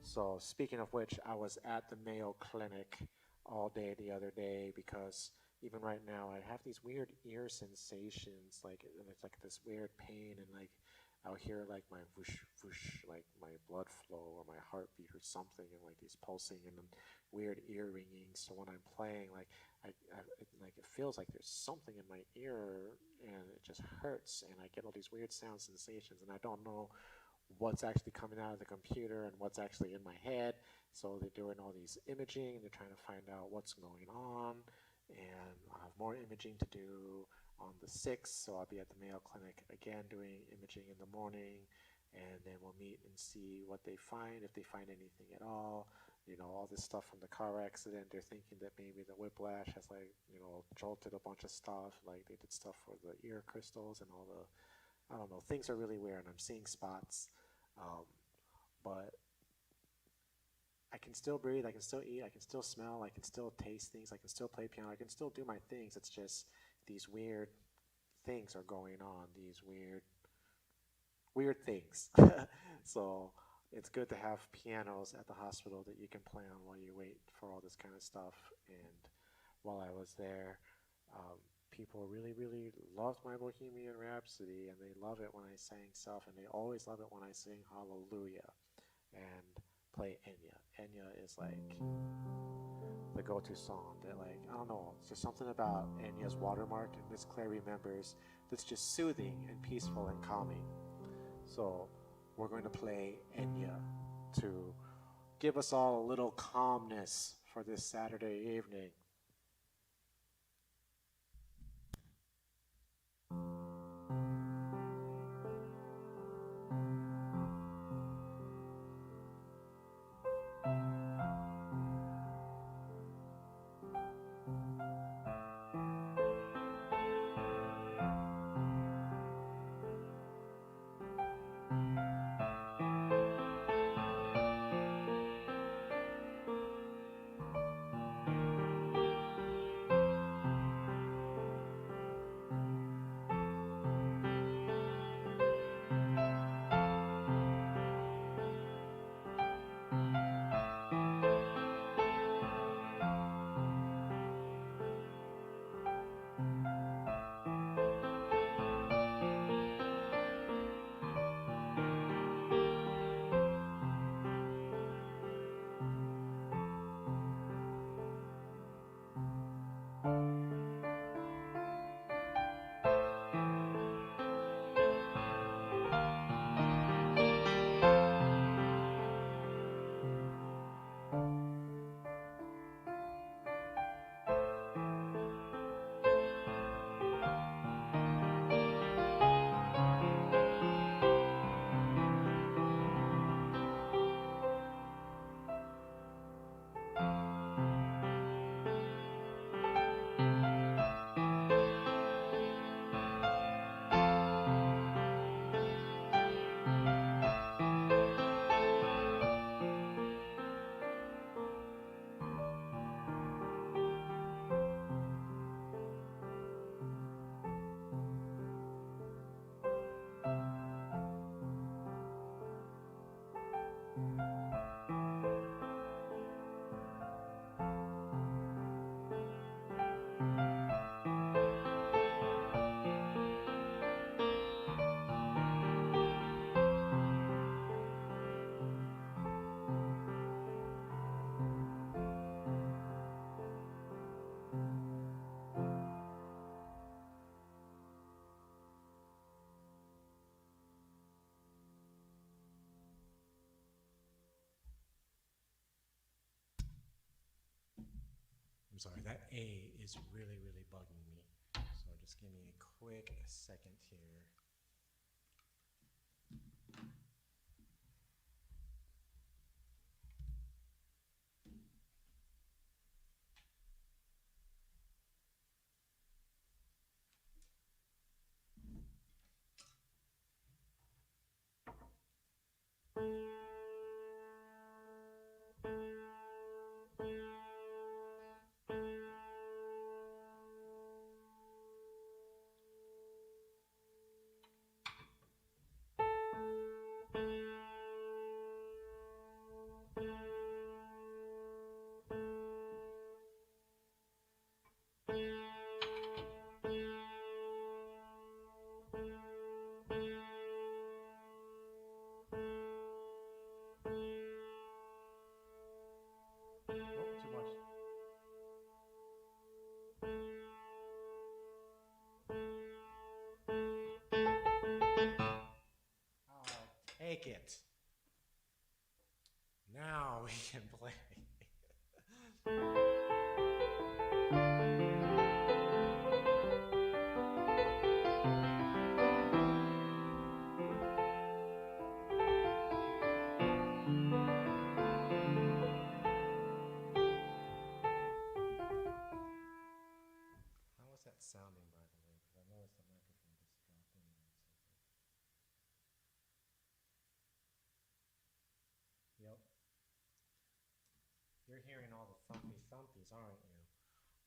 So speaking of which, I was at the Mayo Clinic all day the other day, because even right now I have these weird ear sensations, like, and it's like this weird pain, and like I'll hear like my whoosh whoosh, like my blood flow or my heartbeat or something, and like these pulsing and then weird ear ringing. So when I'm playing, like it feels like there's something in my ear, and it just hurts, and I get all these weird sound sensations, and I don't know what's actually coming out of the computer and what's actually in my head. So they're doing all these imaging. They're trying to find out what's going on, and I have more imaging to do on the 6th. So I'll be at the Mayo Clinic again doing imaging in the morning, and then we'll meet and see what they find, if they find anything at all. All this stuff from the car accident, they're thinking that maybe the whiplash has like, jolted a bunch of stuff. Like they did stuff for the ear crystals and all the, I don't know, things are really weird, and I'm seeing spots. Um, but I can still breathe, I can still eat, I can still smell, I can still taste things, I can still play piano, I can still do my things. It's just these weird things are going on, these weird things. So it's good to have pianos at the hospital that you can play on while you wait for all this kind of stuff. And while I was there, people really, really loved my Bohemian Rhapsody, and they love it when I sang stuff, and they always love it when I sing Hallelujah and play Enya. Enya is like the go-to song that, like, I don't know, it's just something about Enya's watermark and Miss Claire Remembers that's just soothing and peaceful and calming. So we're going to play Enya to give us all a little calmness for this Saturday evening. sorry, that A is really, really bugging me. So just give me a quick second here. Oh, too much. Take it. Now we can play. How was that sounding, by the way? Because I noticed the microphone just dropped in there. Yep. You're hearing all the thumpy thumpies, aren't you?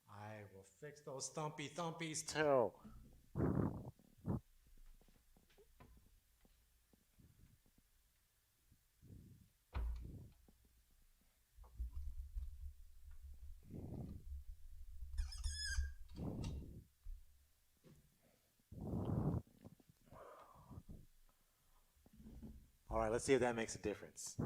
I will fix those thumpy thumpies too. All right, let's see if that makes a difference.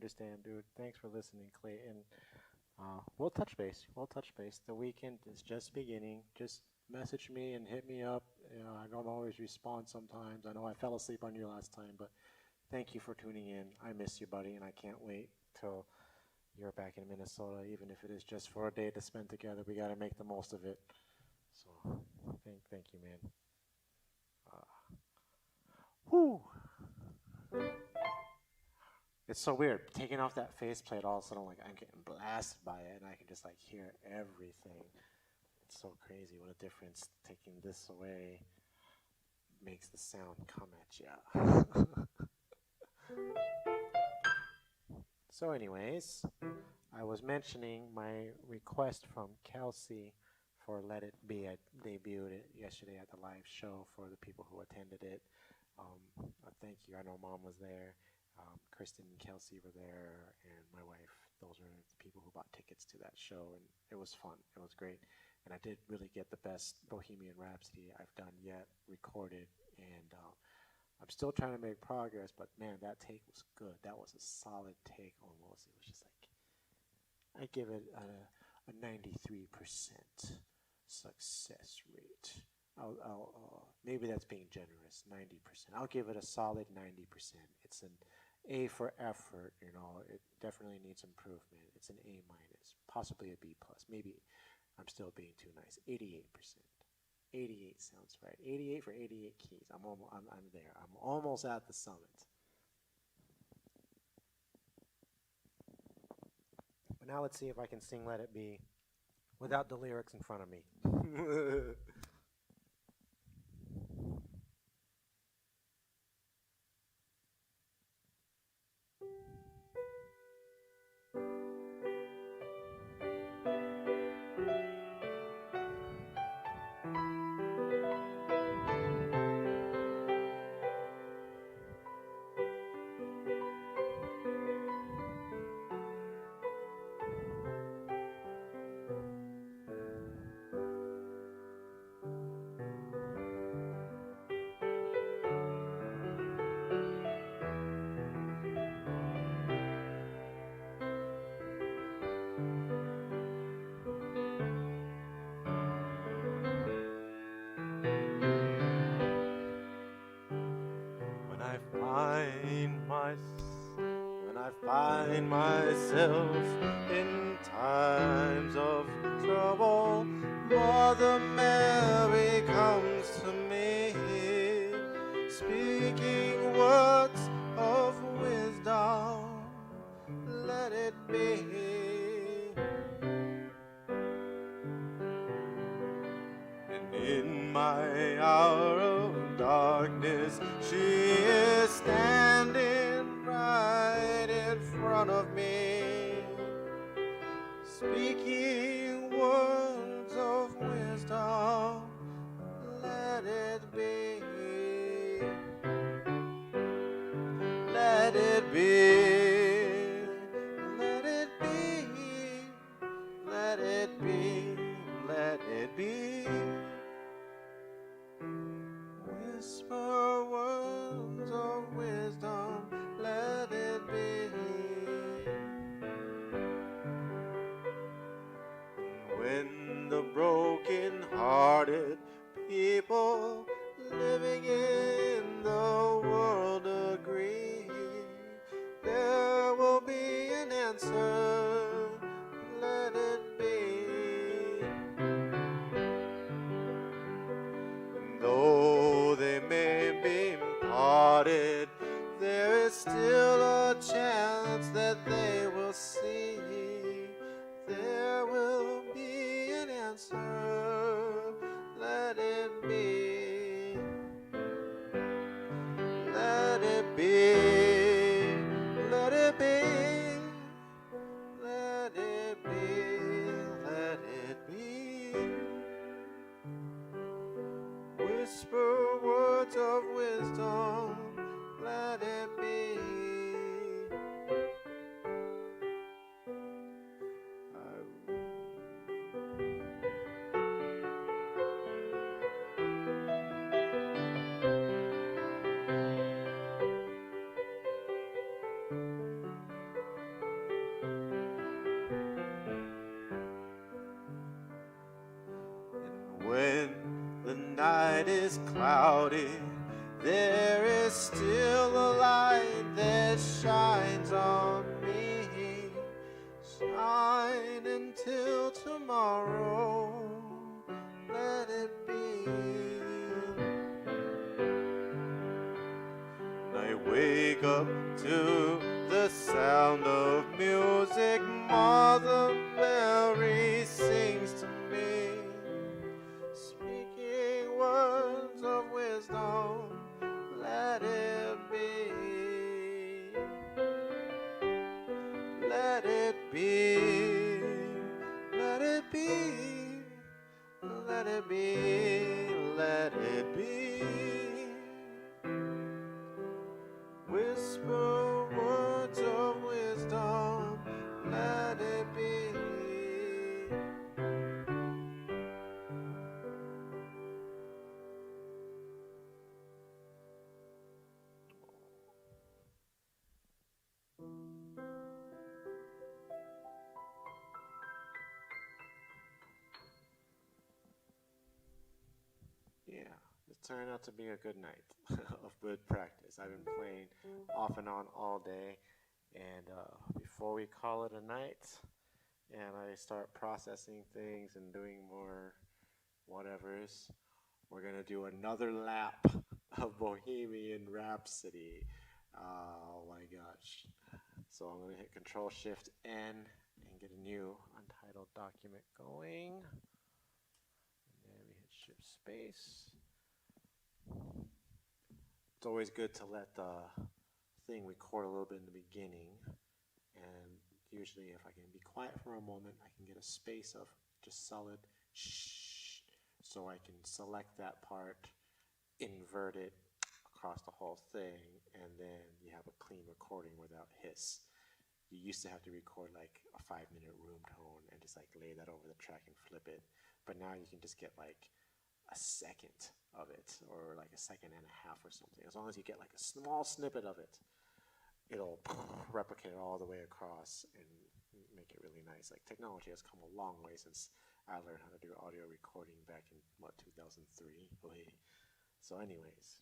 understand, dude. Thanks for listening, Clayton. We'll touch base. We'll touch base. The weekend is just beginning. Just message me and hit me up. I don't always respond sometimes. I know I fell asleep on you last time, but thank you for tuning in. I miss you, buddy, and I can't wait till you're back in Minnesota, even if it is just for a day to spend together. We got to make the most of it. So, thank you, man. Whew. It's so weird. Taking off that faceplate, all of a sudden, like I'm getting blasted by it, and I can just like hear everything. It's so crazy what a difference taking this away makes the sound come at you. So, anyways, I was mentioning my request from Kelsey for Let It Be. I debuted it yesterday at the live show for the people who attended it. Thank you. I know Mom was there. Kristen and Kelsey were there, and my wife. Those were the people who bought tickets to that show, and it was fun. It was great, and I did really get the best Bohemian Rhapsody I've done yet recorded, and I'm still trying to make progress. But man, that take was good. That was a solid take almost. It was just like I give it a 93% success rate. Maybe that's being generous. 90%. I'll give it a solid 90%. It's an A for effort. It definitely needs improvement. It's an A minus, possibly a B plus. Maybe I'm still being too nice. 88%. 88 sounds right. 88 for 88 keys. I'm there. I'm almost at the summit. But now let's see if I can sing Let It Be without the lyrics in front of me. When I find my when I find myself in times of trouble, Mother Mary comes to me, speaking words of wisdom. Let it be. And in my hour of darkness, she is standing right in front of me, speaking words of wisdom. Let it be. Let it be. Let it be. Let it be. Let it be. Whisper words of wisdom, let it be. When the broken-hearted people living in the world agree, there will be an answer, let it be. Though they may be parted, there is still a chance that they will see. There will be an answer, let it be. night is cloudy, there is still a light that shines on me. Shine until tomorrow, let it be. I wake up to the sound of music, Mother Mary sings to me, speaking words of wisdom, let it be. Let it be, let it be, let it be, let it be. Whisper words of wisdom, let it be. Yeah, it turned out to be a good night of good practice. I've been playing off and on all day, and before we call it a night, and I start processing things and doing more whatevers, we're gonna do another lap of Bohemian Rhapsody. Oh my gosh. So I'm gonna hit Control Shift N and get a new untitled document going. And then we hit Shift Space. It's always good to let the thing record a little bit in the beginning. And usually if I can be quiet for a moment, I can get a space of just solid shh. So I can select that part, invert it across the whole thing, and then you have a clean recording without hiss. You used to have to record like a 5-minute room tone and just like lay that over the track and flip it. But now you can just get like a second of it, or like a second and a half or something. As long as you get like a small snippet of it, it'll replicate it all the way across and make it really nice. Like technology has come a long way since I learned how to do audio recording back in what, 2003. So anyways,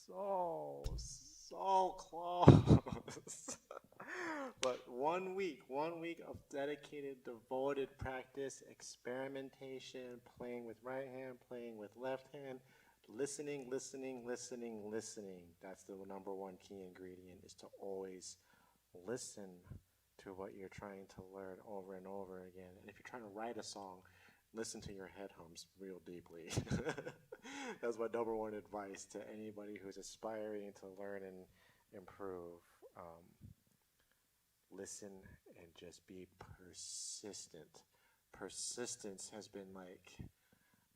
so close. But 1 week of dedicated, devoted practice, experimentation, playing with right hand, playing with left hand, listening, listening, listening, listening. That's the number one key ingredient is to always listen to what you're trying to learn over and over again. And if you're trying to write a song, listen to your head hums real deeply. That's my number one advice to anybody who's aspiring to learn and improve. Listen and just be persistent. Persistence has been like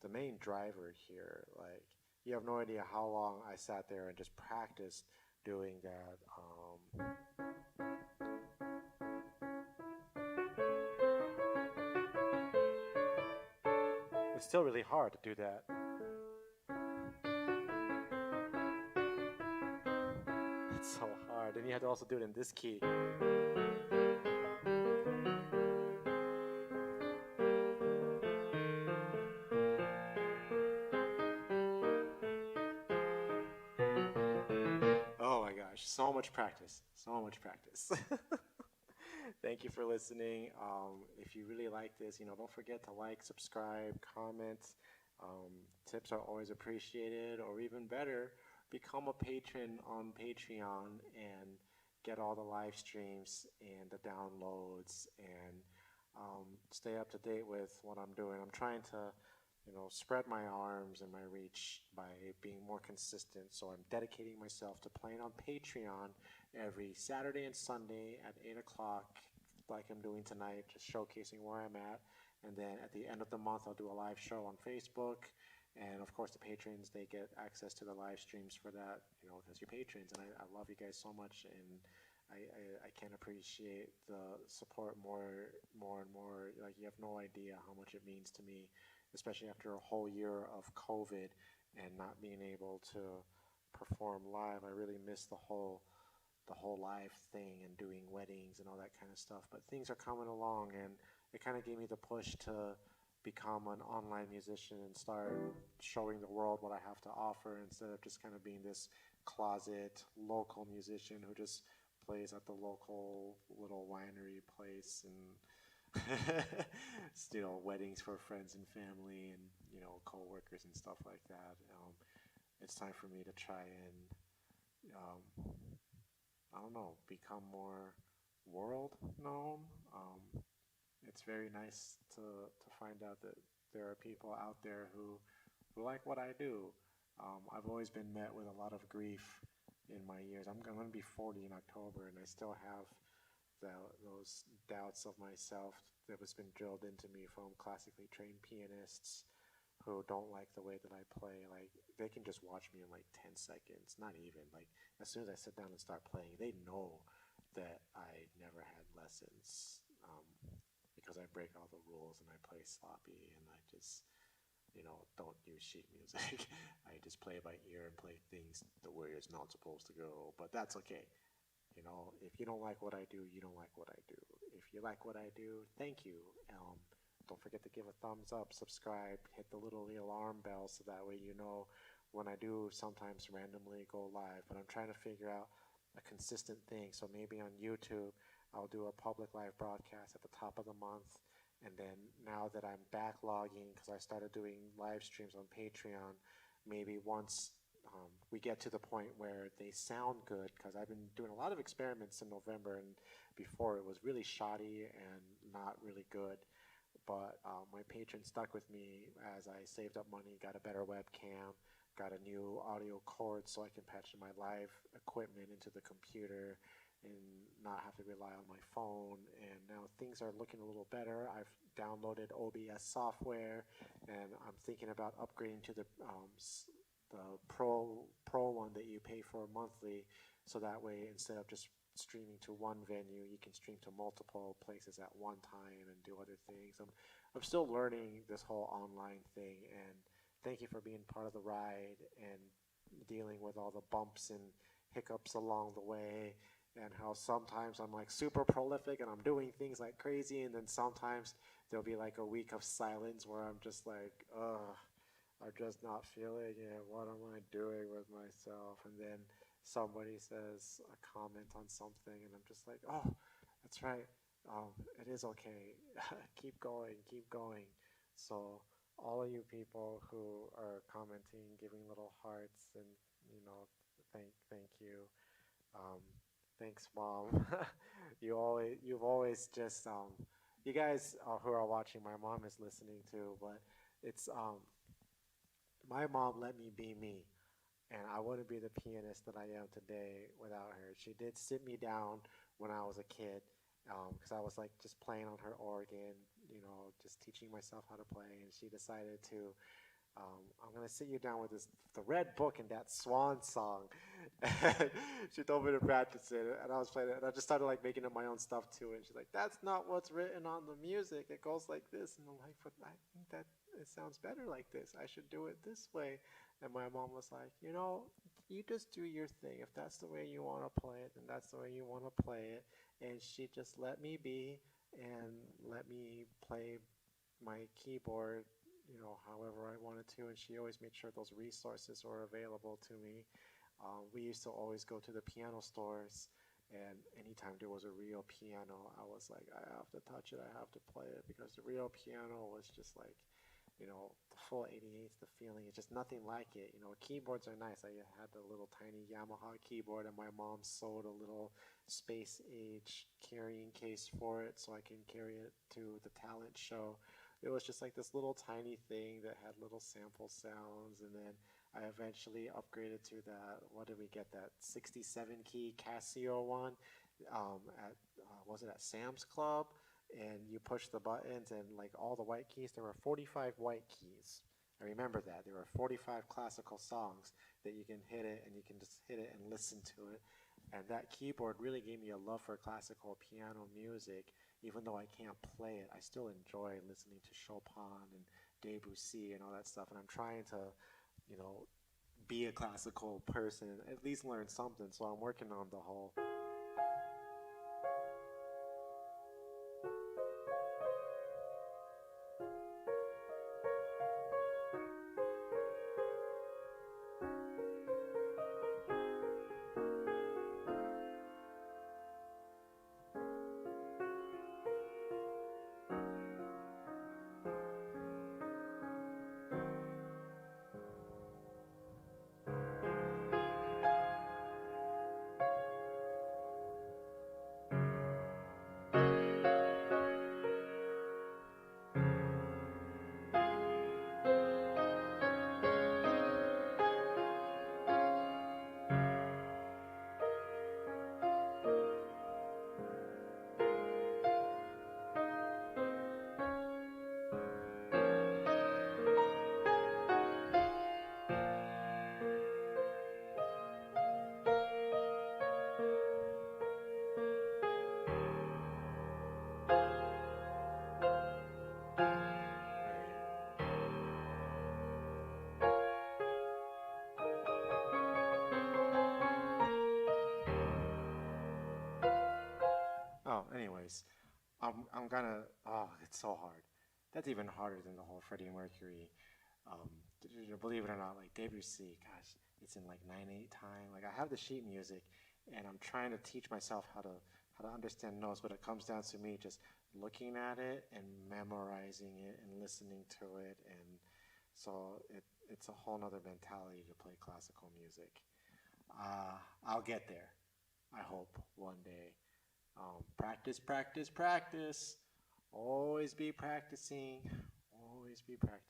the main driver here. Like, you have no idea how long I sat there and just practiced doing that. It's still really hard to do that. It's so hard. And you have to also do it in this key. Oh my gosh, so much practice. So much practice. Thank you for listening. If you really like this, don't forget to like, subscribe, comment. Um, Tips are always appreciated, or even better, become a patron on Patreon and get all the live streams and the downloads and stay up to date with what I'm doing. I'm trying to, spread my arms and my reach by being more consistent. So I'm dedicating myself to playing on Patreon every Saturday and Sunday at 8 o'clock, like I'm doing tonight, just showcasing where I'm at. And then at the end of the month, I'll do a live show on Facebook. And of course, the patrons, they get access to the live streams for that, because you're patrons. And I love you guys so much. And I can't appreciate the support more and more. Like, you have no idea how much it means to me, especially after a whole year of COVID and not being able to perform live. I really miss the whole live thing and doing weddings and all that kind of stuff. But things are coming along, and it kind of gave me the push to become an online musician and start showing the world what I have to offer instead of just kind of being this closet local musician who just plays at the local little winery place and weddings for friends and family and coworkers and stuff like that. It's time for me to try and I don't know, become more world known. It's very nice to find out that there are people out there who like what I do. I've always been met with a lot of grief in my years. I'm going to be 40 in October, and I still have those doubts of myself that has been drilled into me from classically trained pianists who don't like the way that I play. Like, they can just watch me in like 10 seconds, not even. Like, as soon as I sit down and start playing, they know that I never had lessons, because I break all the rules and I play sloppy and I just, don't use sheet music. I just play by ear and play things the way it's not supposed to go, but that's okay. If you don't like what I do, you don't like what I do. If you like what I do, thank you. Don't forget to give a thumbs up, subscribe, hit the little alarm bell so that way you know when I do sometimes randomly go live. But I'm trying to figure out a consistent thing. So maybe on YouTube, I'll do a public live broadcast at the top of the month. And then now that I'm backlogging, because I started doing live streams on Patreon, maybe once we get to the point where they sound good, because I've been doing a lot of experiments in November, and before it was really shoddy and not really good. But my patron stuck with me as I saved up money, got a better webcam, got a new audio cord so I can patch my live equipment into the computer and not have to rely on my phone. And now things are looking a little better. I've downloaded OBS software, and I'm thinking about upgrading to the pro one that you pay for monthly, so that way instead of just streaming to one venue, you can stream to multiple places at one time and do other things. I'm still learning this whole online thing, and thank you for being part of the ride and dealing with all the bumps and hiccups along the way, and how sometimes I'm like super prolific and I'm doing things like crazy, and then sometimes there'll be like a week of silence where I'm just like, ugh, I'm just not feeling it. What am I doing with myself? And then somebody says a comment on something, and I'm just like, oh, that's right. It is okay. Keep going, keep going. So all of you people who are commenting, giving little hearts, and you know, thank you. Um, thanks, mom. You've always just you guys who are watching, my mom is listening too, but it's my mom let me be me, and I wouldn't be the pianist that I am today without her. She did sit me down when I was a kid because I was like just playing on her organ, just teaching myself how to play, and she decided to I'm gonna sit you down with the red book and that swan song. And she told me to practice it, and I was playing it, and I just started like making up my own stuff to it. And she's like, "That's not what's written on the music. It goes like this." And I'm like, "But I think that it sounds better like this. I should do it this way." And my mom was like, you just do your thing. If that's the way you want to play it, then that's the way you want to play it. And she just let me be and let me play my keyboard, however I wanted to, and she always made sure those resources were available to me. We used to always go to the piano stores, and anytime there was a real piano, I was like, I have to touch it, I have to play it, because the real piano was just like, the full 88's, the feeling, it's just nothing like it. Keyboards are nice. I had the little tiny Yamaha keyboard, and my mom sewed a little space age carrying case for it so I can carry it to the talent show. It was just like this little tiny thing that had little sample sounds, and then I eventually upgraded to that. What did we get? That 67 key Casio one at was it at Sam's Club? And you push the buttons, and like all the white keys, there were 45 white keys. I remember that there were 45 classical songs that you can hit it, and you can just hit it and listen to it. And that keyboard really gave me a love for classical piano music. Even though I can't play it, I still enjoy listening to Chopin and Debussy and all that stuff. And I'm trying to, you know, be a classical person, at least learn something. So I'm working on the whole. Oh, anyways, I'm gonna. Oh, it's so hard. That's even harder than the whole Freddie Mercury. Um, believe it or not, like Debussy, gosh, it's in like 9/8 time. Like I have the sheet music, and I'm trying to teach myself how to understand notes, but it comes down to me just looking at it and memorizing it and listening to it, and so it's a whole nother mentality to play classical music. I'll get there. I hope one day. Practice, practice, practice. Always be practicing. Always be practicing.